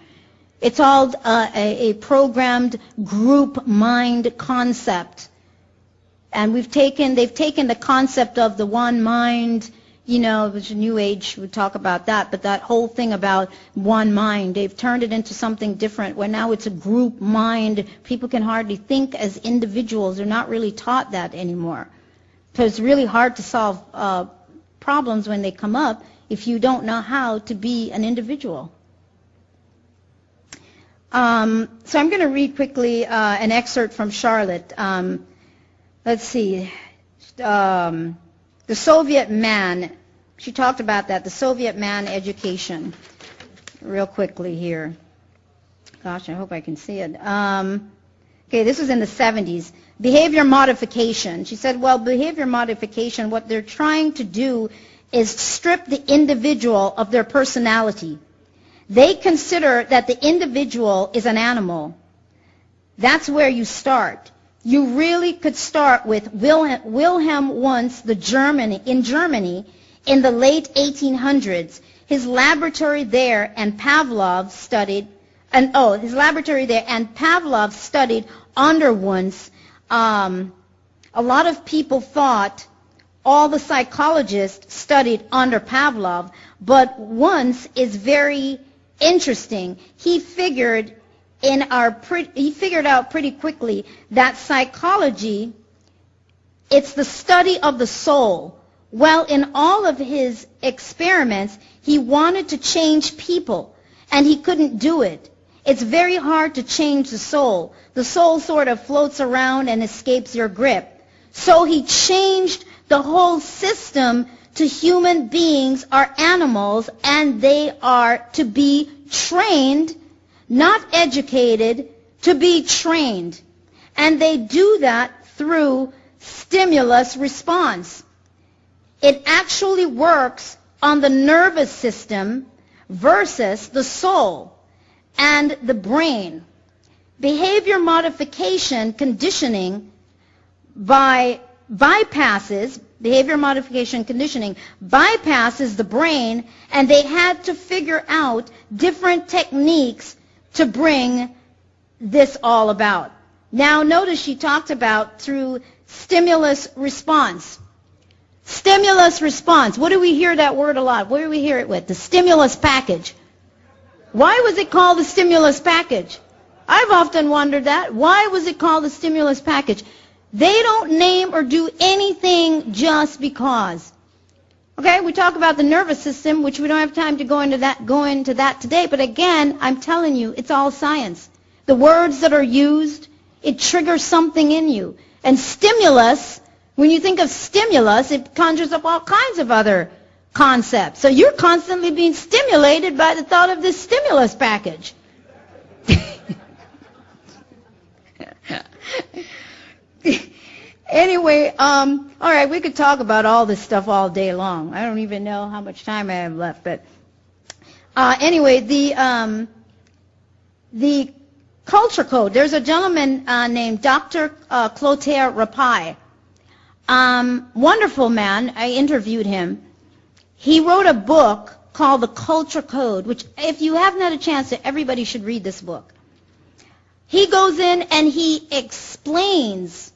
It's all a programmed group mind concept. And they've taken the concept of the one mind, which New Age would talk about that, but that whole thing about one mind, they've turned it into something different where now it's a group mind. People can hardly think as individuals. They're not really taught that anymore. So it's really hard to solve problems when they come up if you don't know how to be an individual. So I'm going to read quickly an excerpt from Charlotte. Let's see. The Soviet man, She talked about that, the Soviet man education, real quickly here. Gosh, I hope I can see it. Okay, this was in the 70s. Behavior modification. She said, well, behavior modification, what they're trying to do is strip the individual of their personality. They consider that the individual is an animal. That's where you start. You really could start with Wilhelm Wundt, in Germany in the late 1800s. His laboratory there and Pavlov studied under Wundt. A lot of people thought all the psychologists studied under Pavlov, but Wundt is very interesting. He figured out pretty quickly that psychology, it's the study of the soul. Well, in all of his experiments, he wanted to change people, and he couldn't do it. It's very hard to change the soul. The soul sort of floats around and escapes your grip. So he changed the whole system to human beings are animals, and they are to be trained, not educated, to be trained. And they do that through stimulus response. It actually works on the nervous system versus the soul and the brain. Behavior modification conditioning bypasses the brain, and they had to figure out different techniques to bring this all about. Now notice she talked about through stimulus response. Stimulus response. What do we hear that word a lot? What do we hear it with? The stimulus package. Why was it called the stimulus package? I've often wondered that. Why was it called the stimulus package? They don't name or do anything just because. Okay, we talk about the nervous system, which we don't have time to go into that today, but again, I'm telling you, it's all science. The words that are used, it triggers something in you. And stimulus, when you think of stimulus, it conjures up all kinds of other concepts. So you're constantly being stimulated by the thought of this stimulus package. Anyway, all right, we could talk about all this stuff all day long. I don't even know how much time I have left, but anyway, the culture code. There's a gentleman named Dr. Clotaire Rapaille. Wonderful man. I interviewed him. He wrote a book called The Culture Code, which if you haven't had a chance to, everybody should read this book. He goes in and he explains,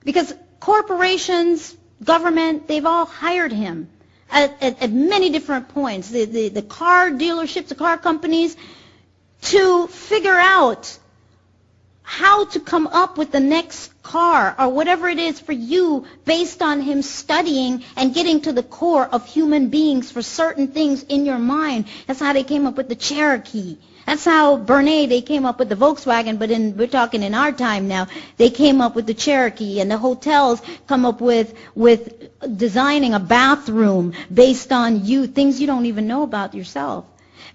because corporations, government, they've all hired him at many different points. The car dealerships, the car companies, to figure out how to come up with the next car or whatever it is for you based on him studying and getting to the core of human beings for certain things in your mind. That's how they came up with the Cherokee. That's how Bernays, they came up with the Volkswagen, but we're talking in our time now. They came up with the Cherokee, and the hotels come up with designing a bathroom based on things you don't even know about yourself,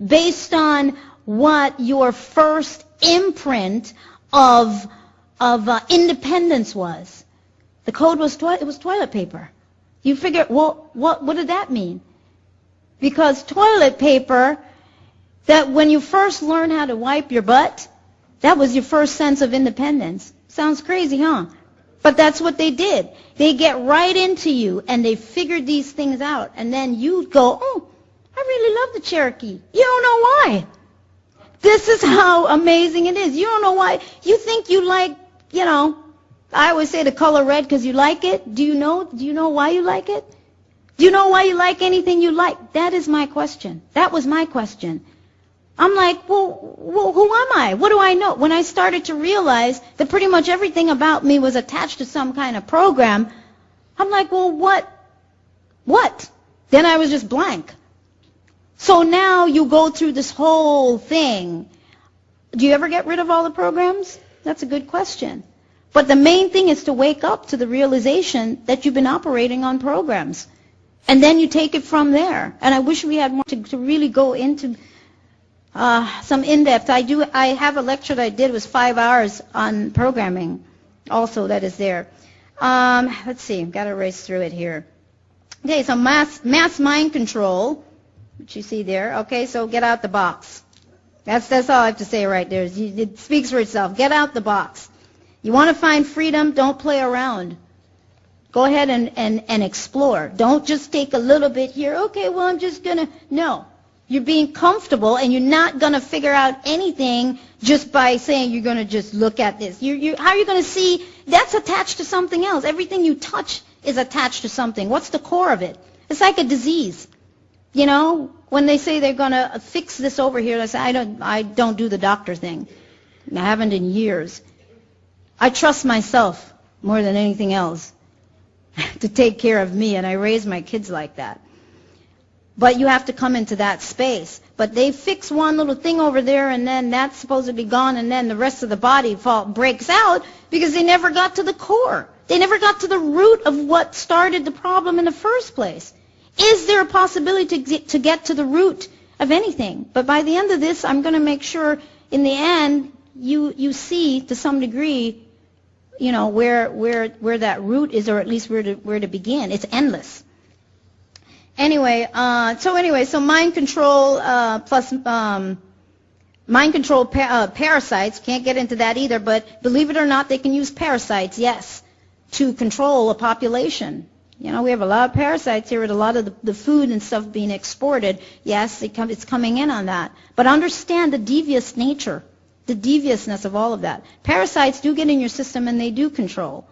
based on what your first imprint of independence was. The code was toilet paper. You figure, well, what did that mean? Because toilet paper, that when you first learned how to wipe your butt, that was your first sense of independence. Sounds crazy, huh? But that's what they did. They get right into you, and they figured these things out. And then you go, oh, I really love the Cherokee. You don't know why. This is how amazing it is. You don't know why. You think you like, I always say the color red because you like it. Do you know why you like it? Do you know why you like anything you like? That is my question. That was my question. I'm like, well, who am I? What do I know? When I started to realize that pretty much everything about me was attached to some kind of program, I'm like, well, what? Then I was just blank. So now you go through this whole thing. Do you ever get rid of all the programs? That's a good question. But the main thing is to wake up to the realization that you've been operating on programs. And then you take it from there. And I wish we had more to really go into some in-depth. I have a lecture that I did. It was 5 hours on programming also that is there. Let's see. I've got to race through it here. Okay, so mass mind control, which you see there. Okay, so get out the box. That's all I have to say right there. It speaks for itself. Get out the box. You want to find freedom? Don't play around. Go ahead and explore. Don't just take a little bit here. Okay, well, I'm just going to... No. You're being comfortable, and you're not going to figure out anything just by saying you're going to just look at this. How are you going to see? That's attached to something else. Everything you touch is attached to something. What's the core of it? It's like a disease. You know, when they say they're going to fix this over here, I say, I don't do the doctor thing. I haven't in years. I trust myself more than anything else to take care of me, and I raise my kids like that. But you have to come into that space. But they fix one little thing over there, and then that's supposed to be gone, and then the rest of the body breaks out because they never got to the core. They never got to the root of what started the problem in the first place. Is there a possibility to get to the root of anything? But by the end of this, I'm going to make sure in the end you see to some degree, you know, where that root is, or at least where to begin. It's endless. Anyway, so mind control plus mind control parasites. Can't get into that either, but believe it or not, they can use parasites, yes, to control a population. You know, we have a lot of parasites here with a lot of the food and stuff being exported. Yes, it's coming in on that. But understand the devious nature, the deviousness of all of that. Parasites do get in your system, and they do control.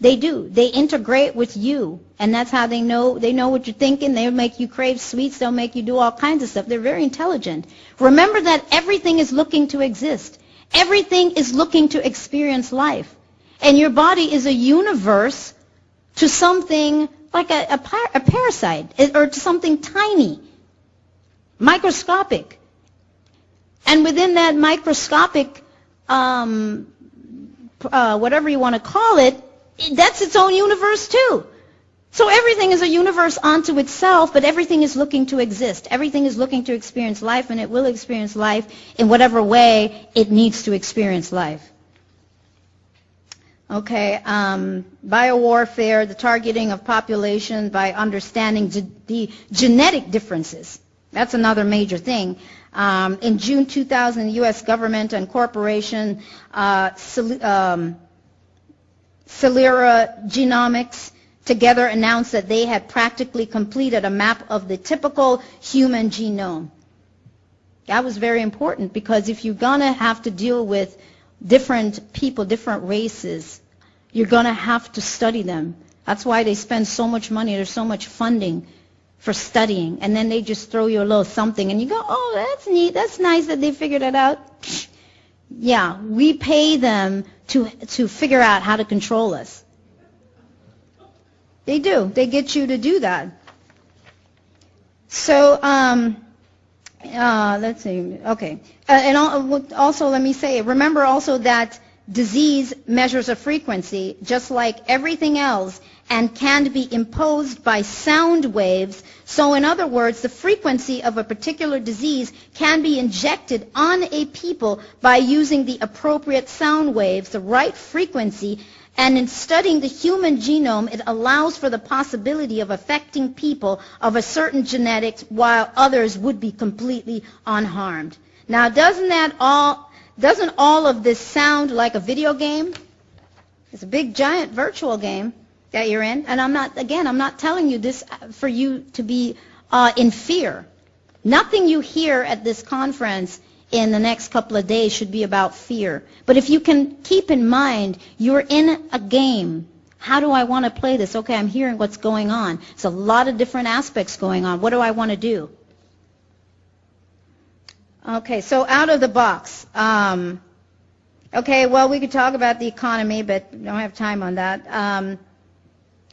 They do. They integrate with you, and that's how they know what you're thinking. They'll make you crave sweets. They'll make you do all kinds of stuff. They're very intelligent. Remember that everything is looking to exist. Everything is looking to experience life. And your body is a universe to something like a parasite, or to something tiny, microscopic. And within that microscopic, whatever you want to call it, that's its own universe too. So everything is a universe unto itself, but everything is looking to exist. Everything is looking to experience life, and it will experience life in whatever way it needs to experience life. Okay, biowarfare, the targeting of population by understanding the genetic differences. That's another major thing. In June 2000, the U.S. government and corporation Celera Genomics together announced that they had practically completed a map of the typical human genome. That was very important, because if you're going to have to deal with different people, different races, you're going to have to study them. That's why they spend so much money. There's so much funding for studying. And then they just throw you a little something, and you go, oh, that's neat. That's nice that they figured it out. Yeah, we pay them to figure out how to control us. They do. They get you to do that. So, let's see. Okay. And also, let me say, remember also that disease measures a frequency, just like everything else, and can be imposed by sound waves. So in other words, the frequency of a particular disease can be injected on a people by using the appropriate sound waves, the right frequency. And in studying the human genome, it allows for the possibility of affecting people of a certain genetics while others would be completely unharmed. Now, doesn't all of this sound like a video game? It's a big, giant virtual game that you're in. And I'm not telling you this for you to be in fear. Nothing you hear at this conference in the next couple of days should be about fear. But if you can keep in mind, you're in a game. How do I want to play this? Okay, I'm hearing what's going on. There's a lot of different aspects going on. What do I want to do? Okay, so out of the box. Okay, well, we could talk about the economy, but we don't have time on that.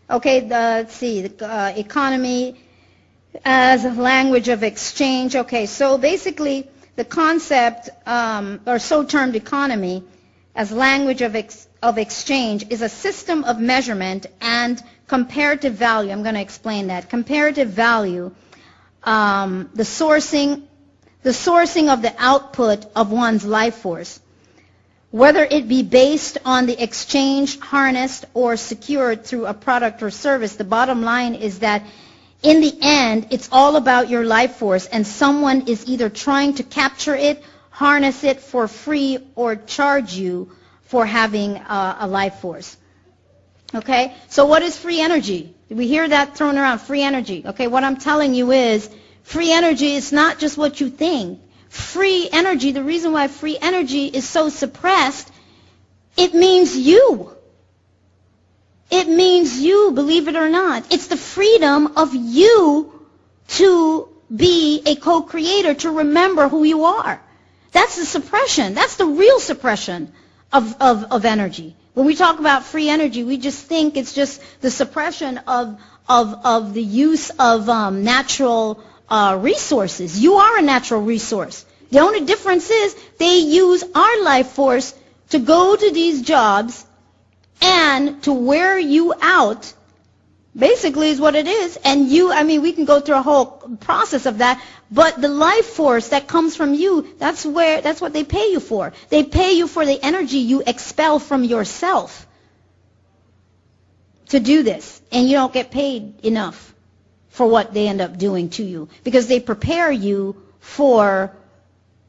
Okay, let's see, the economy as a language of exchange. Okay, so basically the concept, or so-termed economy, as language of exchange is a system of measurement and comparative value. I'm going to explain that. Comparative value, the sourcing of the output of one's life force, whether it be based on the exchange, harnessed, or secured through a product or service. The bottom line is that in the end, it's all about your life force, and someone is either trying to capture it, harness it for free, or charge you for having a life force. Okay? So what is free energy? Did we hear that thrown around? Free energy. Okay, what I'm telling you is free energy is not just what you think. Free energy, the reason why free energy is so suppressed, it means you. It means you, believe it or not. It's the freedom of you to be a co-creator, to remember who you are. That's the suppression. That's the real suppression of energy. When we talk about free energy, we just think it's just the suppression of the use of natural resources. You are a natural resource. The only difference is they use our life force to go to these jobs and to wear you out, basically is what it is. And you, I mean, we can go through a whole process of that, but the life force that comes from you, that's what they pay you for. They pay you for the energy you expel from yourself to do this. And you don't get paid enough for what they end up doing to you, because they prepare you for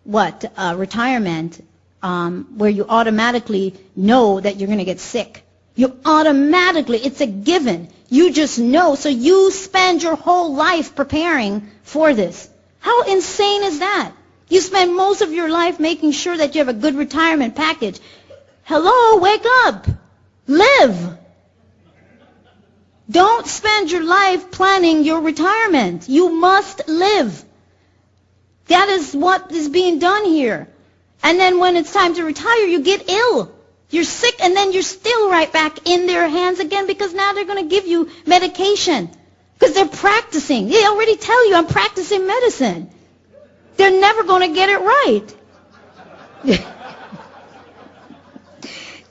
retirement, where you automatically know that you're going to get sick. You automatically, it's a given. You just know. So you spend your whole life preparing for this. How insane is that? You spend most of your life making sure that you have a good retirement package. Hello, wake up. Live. Don't spend your life planning your retirement. You must live. That is what is being done here. And then when it's time to retire, you get ill. You're sick, and then you're still right back in their hands again, because now they're going to give you medication. Because they're practicing. They already tell you, I'm practicing medicine. They're never going to get it right.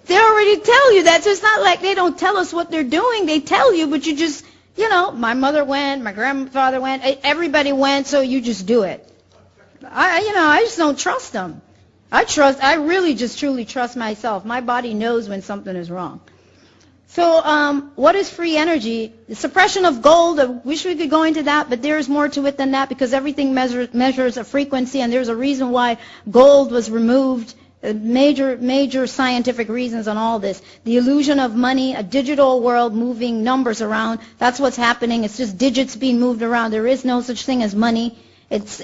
They already tell you that. So it's not like they don't tell us what they're doing. They tell you, but you just, my mother went, my grandfather went, everybody went, so you just do it. I just don't trust them. I really just truly trust myself. My body knows when something is wrong. So what is free energy? The suppression of gold, I wish we could go into that, but there's more to it than that, because everything measures a frequency, and there's a reason why gold was removed. Major scientific reasons on all this. The illusion of money, a digital world moving numbers around, that's what's happening. It's just digits being moved around. There is no such thing as money. It's,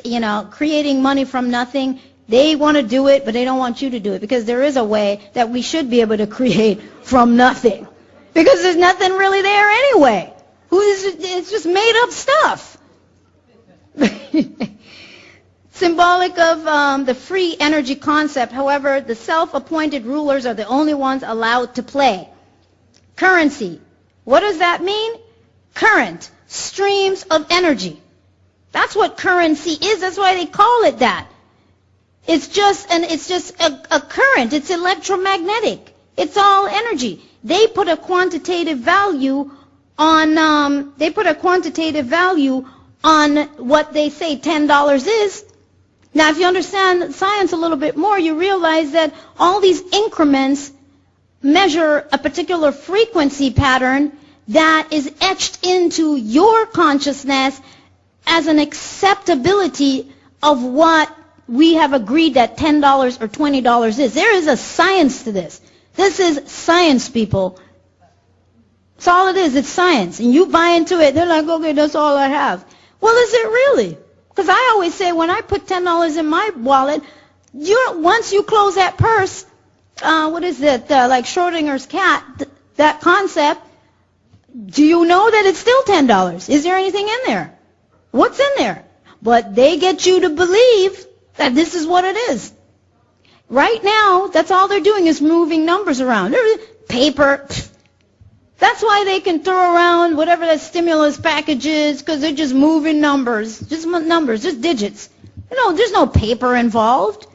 creating money from nothing. They want to do it, but they don't want you to do it, because there is a way that we should be able to create from nothing. Because there's nothing really there anyway. It's just made up stuff. Symbolic of the free energy concept, however, the self-appointed rulers are the only ones allowed to play. Currency. What does that mean? Current. Streams of energy. That's what currency is. That's why they call it that. It's just a current. It's electromagnetic. It's all energy. They put a quantitative value on what they say $10 is. Now, if you understand science a little bit more, you realize that all these increments measure a particular frequency pattern that is etched into your consciousness as an acceptability of what we have agreed that $10 or $20 is. There is a science to this. This is science, people. That's all it is. It's science. And you buy into it, they're like, okay, that's all I have. Well, is it really? Because I always say, when I put $10 in my wallet, once you close that purse, what is it, like Schrodinger's cat, that concept, do you know that it's still $10? Is there anything in there? What's in there? But they get you to believe that this is what it is. Right now, that's all they're doing is moving numbers around. Paper. That's why they can throw around whatever that stimulus package is, because they're just moving numbers, just digits. There's no paper involved.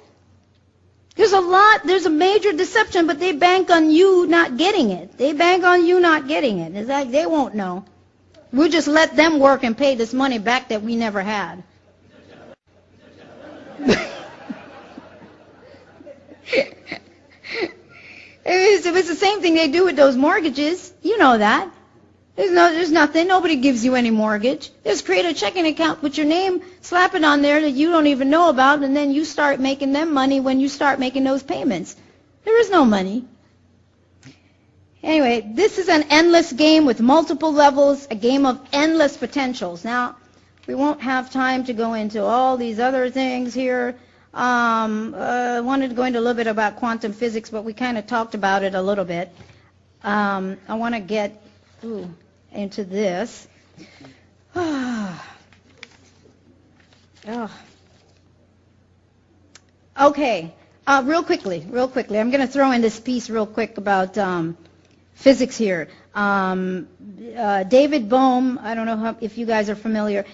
There's a major deception, but they bank on you not getting it. They bank on you not getting it. It's like they won't know. We'll just let them work and pay this money back that we never had. It's the same thing they do with those mortgages. You know that. There's nothing. Nobody gives you any mortgage. Just create a checking account, put your name, slap it on there that you don't even know about, and then you start making them money when you start making those payments. There is no money. Anyway, this is an endless game with multiple levels, a game of endless potentials. Now, we won't have time to go into all these other things here. I wanted to go into a little bit about quantum physics, but we kind of talked about it a little bit. I want to get into this. Okay, real quickly. I'm going to throw in this piece real quick about physics here. David Bohm, I don't know if you guys are familiar,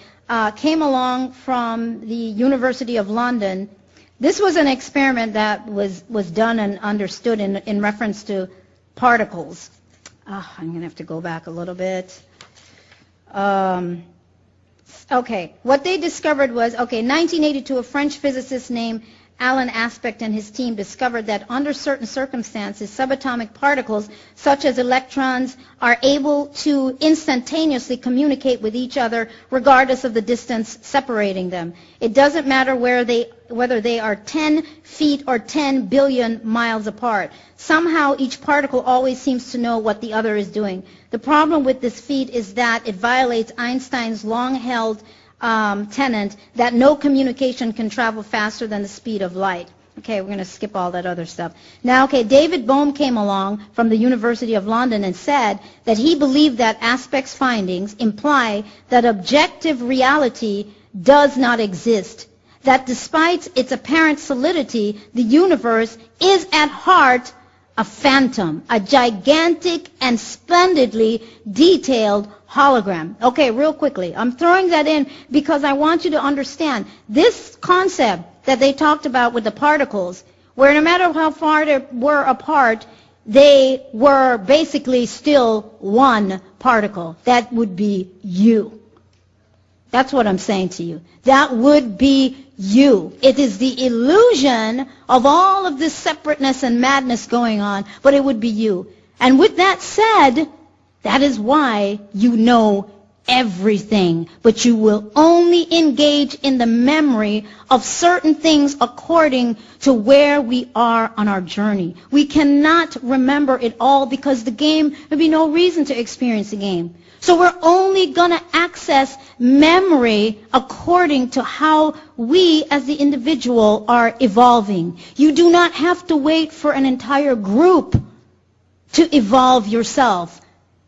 came along from the University of London. This was an experiment that was done and understood in reference to particles. I'm going to have to go back a little bit. Okay, what they discovered was, 1982, a French physicist named Alain Aspect and his team discovered that under certain circumstances, subatomic particles, such as electrons, are able to instantaneously communicate with each other regardless of the distance separating them. It doesn't matter whether they are 10 feet or 10 billion miles apart. Somehow each particle always seems to know what the other is doing. The problem with this feat is that it violates Einstein's long-held tenet that no communication can travel faster than the speed of light. Okay, we're going to skip all that other stuff. Now, David Bohm came along from the University of London and said that he believed that Aspect's findings imply that objective reality does not exist, that despite its apparent solidity, the universe is at heart a phantom, a gigantic and splendidly detailed hologram. Okay, real quickly. I'm throwing that in because I want you to understand this concept that they talked about with the particles, where no matter how far they were apart, they were basically still one particle. That would be you. That's what I'm saying to you. That would be you. It is the illusion of all of this separateness and madness going on, but it would be you. And with that said, that is why you know everything, but you will only engage in the memory of certain things according to where we are on our journey. We cannot remember it all because the game, there'd be no reason to experience the game. So we're only going to access memory according to how we as the individual are evolving. You do not have to wait for an entire group to evolve yourself.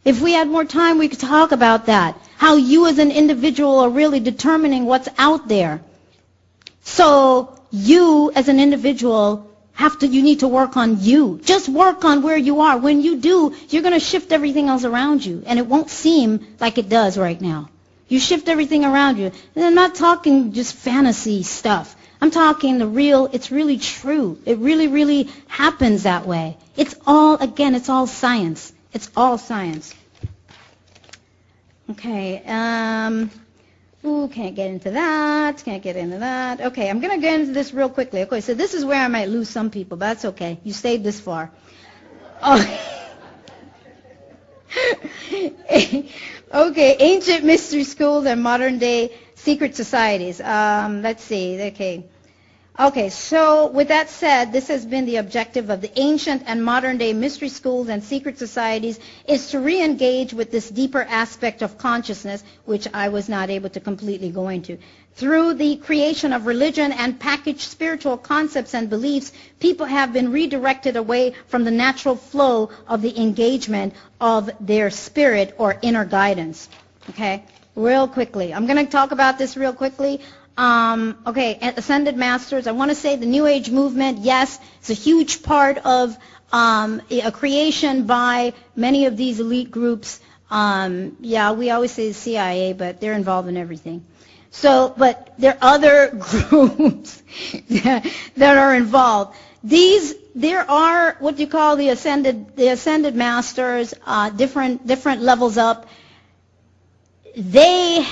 If we had more time, we could talk about that. How you as an individual are really determining what's out there. So you as an individual you need to work on you. Just work on where you are. When you do, you're going to shift everything else around you. And it won't seem like it does right now. You shift everything around you. And I'm not talking just fantasy stuff. I'm talking the real, it's really true. It really, really happens that way. It's all science. It's all science. Okay, can't get into that. Okay, I'm going to get into this real quickly. Okay, so this is where I might lose some people, but that's okay. You stayed this far. Okay, ancient mystery schools and modern day secret societies. Let's see, Okay, so with that said, this has been the objective of the ancient and modern day mystery schools and secret societies is to re-engage with this deeper aspect of consciousness, which I was not able to completely go into. Through the creation of religion and packaged spiritual concepts and beliefs, people have been redirected away from the natural flow of the engagement of their spirit or inner guidance. Okay, real quickly. I'm going to talk about this real quickly. Ascended Masters. I want to say the New Age movement, yes, it's a huge part of a creation by many of these elite groups. We always say the CIA, but they're involved in everything. So, but there are other groups that are involved. there are what you call the ascended masters, different levels up. They're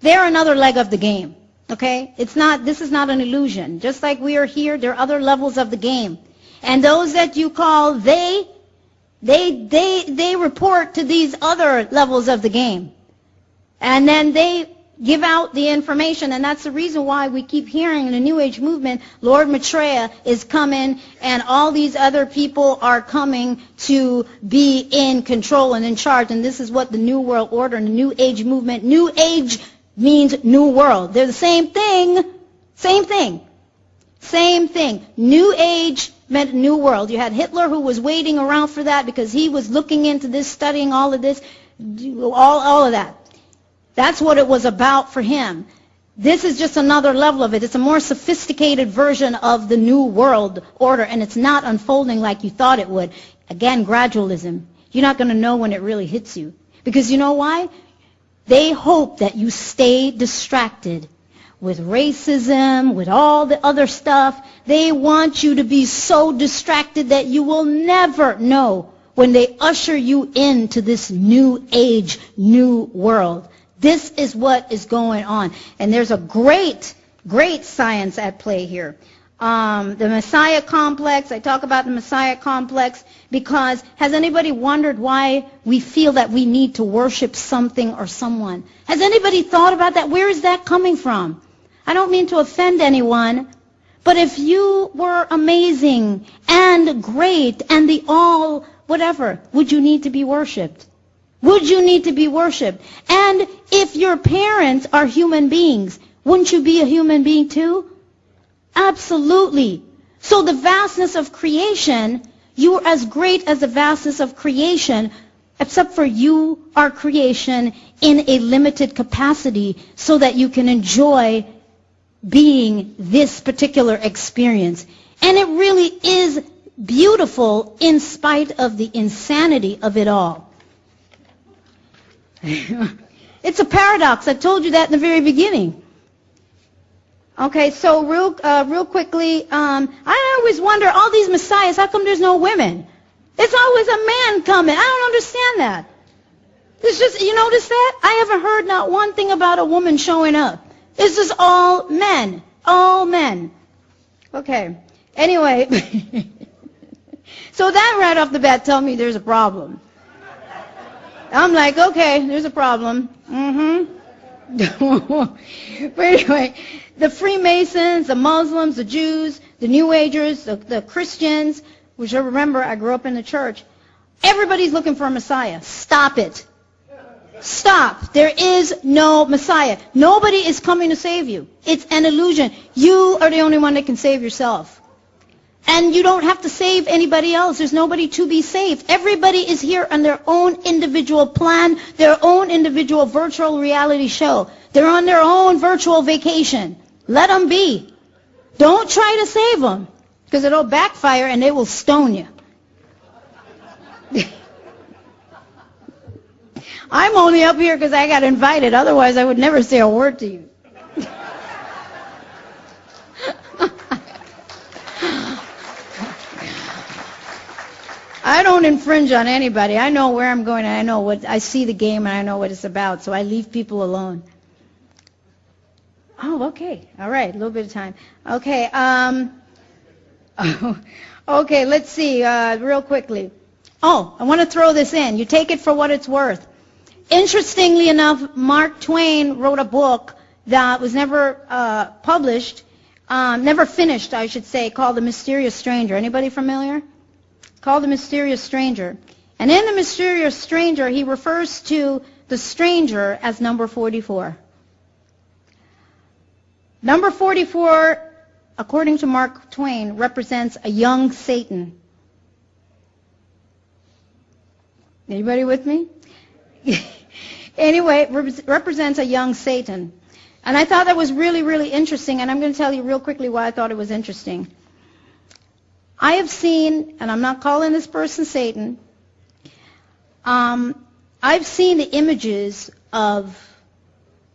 another leg of the game. Okay? This is not an illusion. Just like we are here, there are other levels of the game. And those that you call they report to these other levels of the game. And then they give out the information, and that's the reason why we keep hearing in the New Age movement, Lord Maitreya is coming, and all these other people are coming to be in control and in charge, and this is what the New World Order and the New Age movement, New Age means New World. They're the same thing, same thing, same thing. New Age meant New World. You had Hitler who was waiting around for that because he was looking into this, studying all of this, all of that. That's what it was about for him. This is just another level of it. It's a more sophisticated version of the New World Order, and it's not unfolding like you thought it would. Again, gradualism. You're not going to know when it really hits you. Because you know why? They hope that you stay distracted with racism, with all the other stuff. They want you to be so distracted that you will never know when they usher you into this new age, new world. This is what is going on. And there's a great science at play here. The Messiah complex, I talk about the Messiah complex because has anybody wondered why we feel that we need to worship something or someone? Has anybody thought about that? Where is that coming from? I don't mean to offend anyone, but if you were amazing and great and the all whatever, would you need to be worshipped? Would you need to be worshipped? And if your parents are human beings, wouldn't you be a human being too? Absolutely. So the vastness of creation, you are as great as the vastness of creation, except for you are creation in a limited capacity so that you can enjoy being this particular experience. And it really is beautiful in spite of the insanity of it all. It's a paradox. I told you that in the very beginning. Okay, so real quickly, I always wonder, all these messiahs, how come there's no women? It's always a man coming. I don't understand that. It's just, you notice that? I haven't heard not one thing about a woman showing up. It's just all men. All men. Okay. Anyway, so that right off the bat tells me there's a problem. I'm like, okay, there's a problem. But anyway, the Freemasons, the Muslims, the Jews, the New Agers, the Christians, which I remember I grew up in the church, everybody's looking for a Messiah. Stop it. Stop. There is no Messiah. Nobody is coming to save you. It's an illusion. You are the only one that can save yourself. And you don't have to save anybody else. There's nobody to be saved. Everybody is here on their own individual plan, their own individual virtual reality show. They're on their own virtual vacation. Let them be. Don't try to save them, because it'll backfire and they will stone you. I'm only up here because I got invited. Otherwise, I would never say a word to you. I don't infringe on anybody. I know where I'm going, and I know what I see the game, and I know what it's about. So I leave people alone. Oh, okay. All right. A little bit of time. Okay. Okay. Let's see. Real quickly. Oh, I want to throw this in. You take it for what it's worth. Interestingly enough, Mark Twain wrote a book that was never published, never finished, I should say, called The Mysterious Stranger. Anybody familiar? Called The Mysterious Stranger. And in The Mysterious Stranger, he refers to the stranger as number 44. Number 44, according to Mark Twain, represents a young Satan. Anybody with me? Anyway, it represents a young Satan. And I thought that was really, really interesting, and I'm going to tell you real quickly why I thought it was interesting. I have seen, and I'm not calling this person Satan, I've seen the images of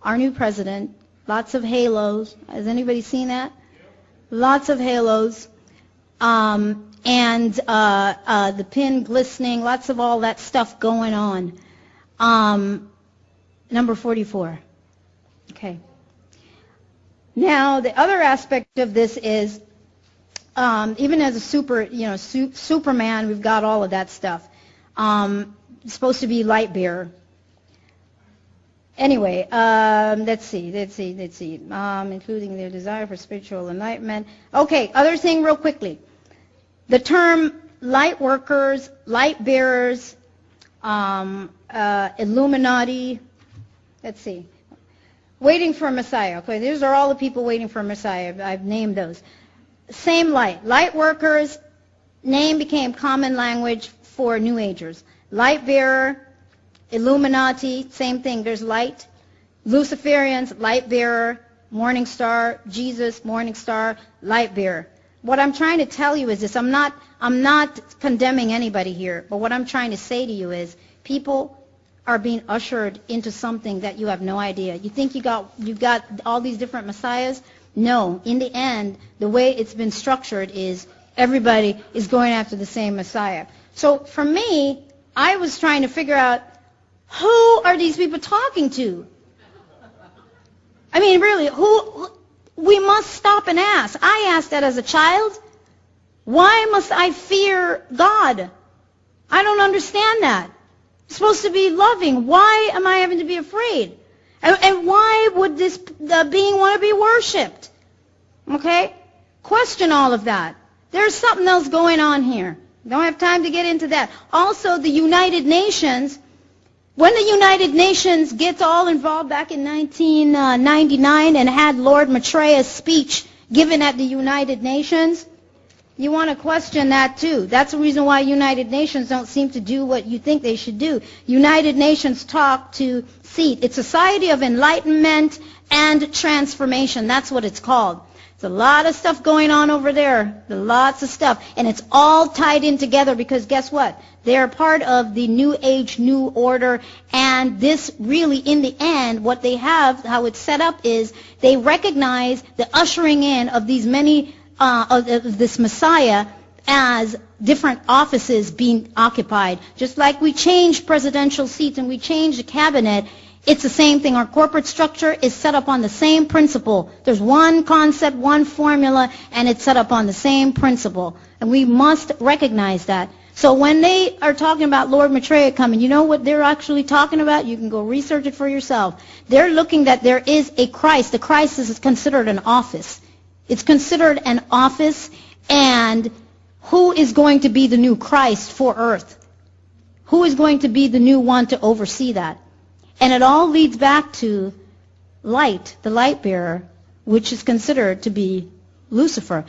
our new president, lots of halos. Has anybody seen that? Lots of halos. and the pin glistening, lots of all that stuff going on. Number 44. Okay. Now, the other aspect of this is, even as a Superman, we've got all of that stuff. It's supposed to be light bearer. Anyway, let's see, including their desire for spiritual enlightenment. Okay, other thing real quickly. The term light workers, light bearers, Illuminati, let's see, waiting for a Messiah. Okay, these are all the people waiting for a Messiah. I've named those. Same light. Light workers, name became common language for New Agers. Light bearer, Illuminati, same thing. There's light. Luciferians, light bearer. Morning star, Jesus, morning star, light bearer. What I'm trying to tell you is this. I'm not condemning anybody here, but what I'm trying to say to you is people are being ushered into something that you have no idea. You think you've got all these different messiahs? No. In the end, the way it's been structured is everybody is going after the same messiah. So for me, I was trying to figure out, who are these people talking to? I mean, really, who? We must stop and ask. I asked that as a child. Why must I fear God? I don't understand that. It's supposed to be loving. Why am I having to be afraid? And why would this being want to be worshipped? Okay? Question all of that. There's something else going on here. Don't have time to get into that. Also, the United Nations, when the United Nations gets all involved back in 1999 and had Lord Maitreya's speech given at the United Nations, you want to question that too. That's the reason why United Nations don't seem to do what you think they should do. United Nations talk to seat. It's Society of Enlightenment and Transformation. That's what it's called. There's a lot of stuff going on over there. Lots of stuff. And it's all tied in together because guess what? They're part of the New Age, New Order. And this really, in the end, what they have, how it's set up is they recognize the ushering in of these many, of this Messiah as different offices being occupied. Just like we change presidential seats and we change the cabinet, it's the same thing. Our corporate structure is set up on the same principle. There's one concept, one formula, and it's set up on the same principle. And we must recognize that. So when they are talking about Lord Maitreya coming, you know what they're actually talking about? You can go research it for yourself. They're looking that there is a Christ. The Christ is considered an office. It's considered an office, and who is going to be the new Christ for earth? Who is going to be the new one to oversee that? And it all leads back to light, the light bearer, which is considered to be Lucifer.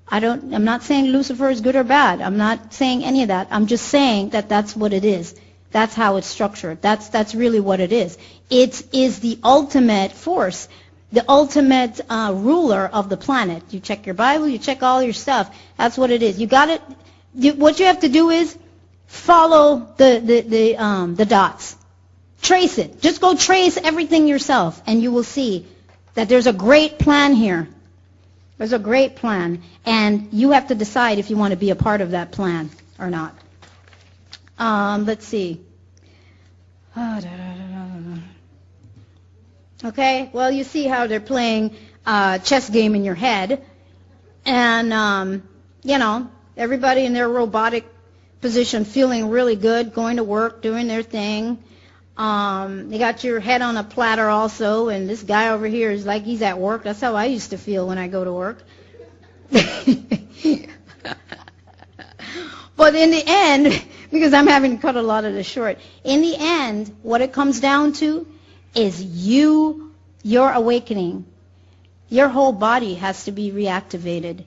I'm not saying Lucifer is good or bad. I'm not saying any of that. I'm just saying that that's what it is. That's how it's structured. That's really what it is. It is the ultimate force, the ultimate ruler of the planet. You check your Bible, you check all your stuff. That's what it is. You got it. What you have to do is follow the dots. Trace it. Just go trace everything yourself, and you will see that there's a great plan here. There's a great plan, and you have to decide if you want to be a part of that plan or not. Let's see. Okay, well, you see how they're playing a chess game in your head, and, everybody in their robotic position feeling really good, going to work, doing their thing. You got your head on a platter also, and this guy over here is like he's at work. That's how I used to feel when I go to work. But in the end, because I'm having to cut a lot of this short, in the end, what it comes down to is your awakening. Your whole body has to be reactivated.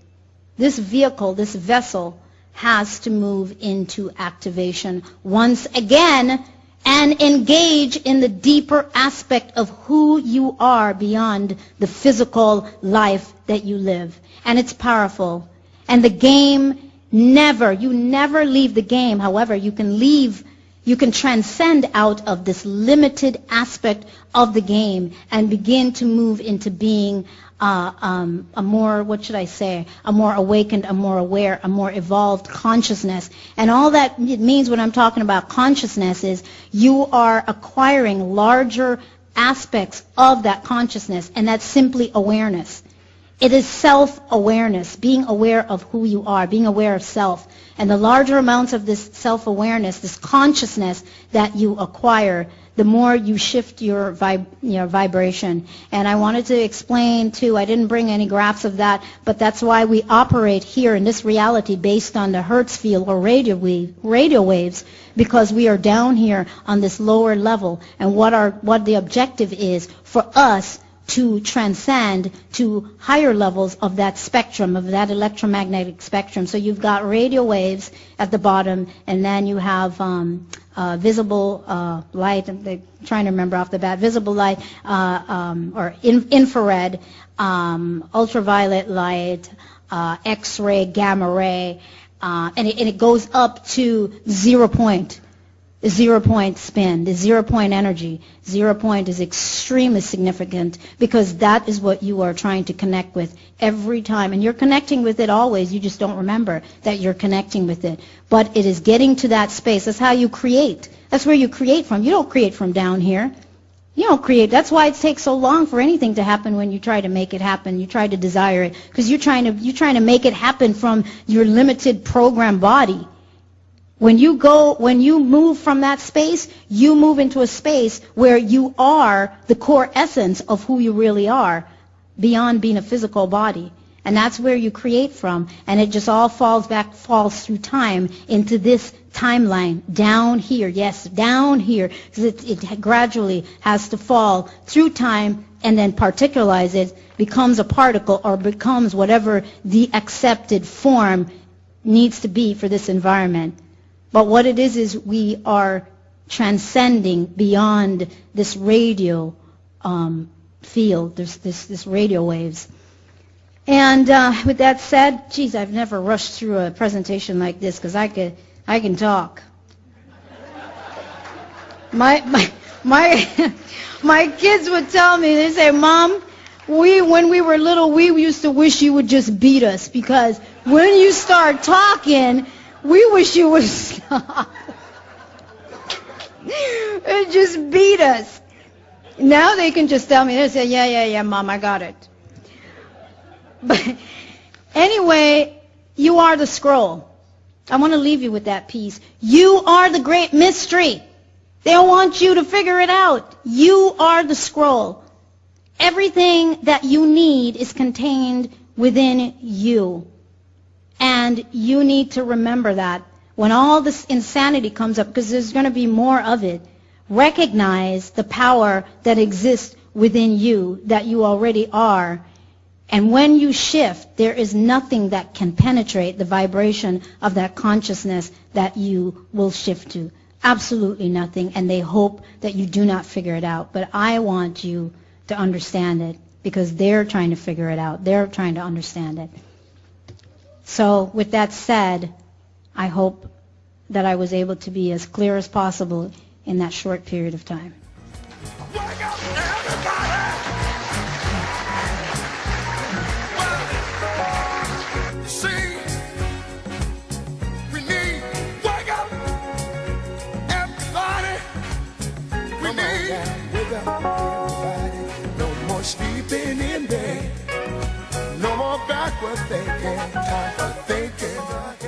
This vehicle, this vessel, has to move into activation once again, and engage in the deeper aspect of who you are beyond the physical life that you live. And it's powerful. And the game you never leave the game. However, you can transcend out of this limited aspect of the game and begin to move into being a more, what should I say, a more awakened, a more aware, a more evolved consciousness. And all that it means when I'm talking about consciousness is you are acquiring larger aspects of that consciousness, and that's simply awareness. It is self-awareness, being aware of who you are, being aware of self. And the larger amounts of this self-awareness, this consciousness that you acquire, the more you shift your vibration. And I wanted to explain, too, I didn't bring any graphs of that, but that's why we operate here in this reality based on the Hertz field or radio waves, because we are down here on this lower level. And what the objective is for us to transcend to higher levels of that spectrum, of that electromagnetic spectrum. So you've got radio waves at the bottom, and then you have visible light, I'm trying to remember off the bat, visible light, or infrared, ultraviolet light, X-ray, gamma ray, and it goes up to 0 point. The 0 point spin, the 0 point energy. 0 point is extremely significant because that is what you are trying to connect with every time. And you're connecting with it always. You just don't remember that you're connecting with it. But it is getting to that space. That's how you create. That's where you create from. You don't create from down here. You don't create. That's why it takes so long for anything to happen when you try to make it happen. You try to desire it because you're trying to make it happen from your limited program body. When you move from that space, you move into a space where you are the core essence of who you really are, beyond being a physical body. And that's where you create from. And it just all falls through time into this timeline, down here, yes, down here. Because it gradually has to fall through time and then particularize it, becomes a particle or becomes whatever the accepted form needs to be for this environment. But what it is we are transcending beyond this radio field, this radio waves. And with that said, geez, I've never rushed through a presentation like this because I can talk. My kids would tell me, they say, Mom, when we were little, we used to wish you would just beat us because when you start talking, we wish you would stop. It just beat us. Now they can just tell me, they say, yeah, Mom, I got it. But anyway, you are the scroll. I want to leave you with that piece. You are the great mystery. They don't want you to figure it out. You are the scroll. Everything that you need is contained within you. And you need to remember that. When all this insanity comes up, because there's going to be more of it, recognize the power that exists within you, that you already are. And when you shift, there is nothing that can penetrate the vibration of that consciousness that you will shift to. Absolutely nothing. And they hope that you do not figure it out. But I want you to understand it because they're trying to figure it out. They're trying to understand it. So with that said, I hope that I was able to be as clear as possible in that short period of time. Wake up, everybody! Well, you see, we need wake up, everybody. We need wake up, everybody. No more sleeping in bed. No more backward thinking. Time for thinking ahead.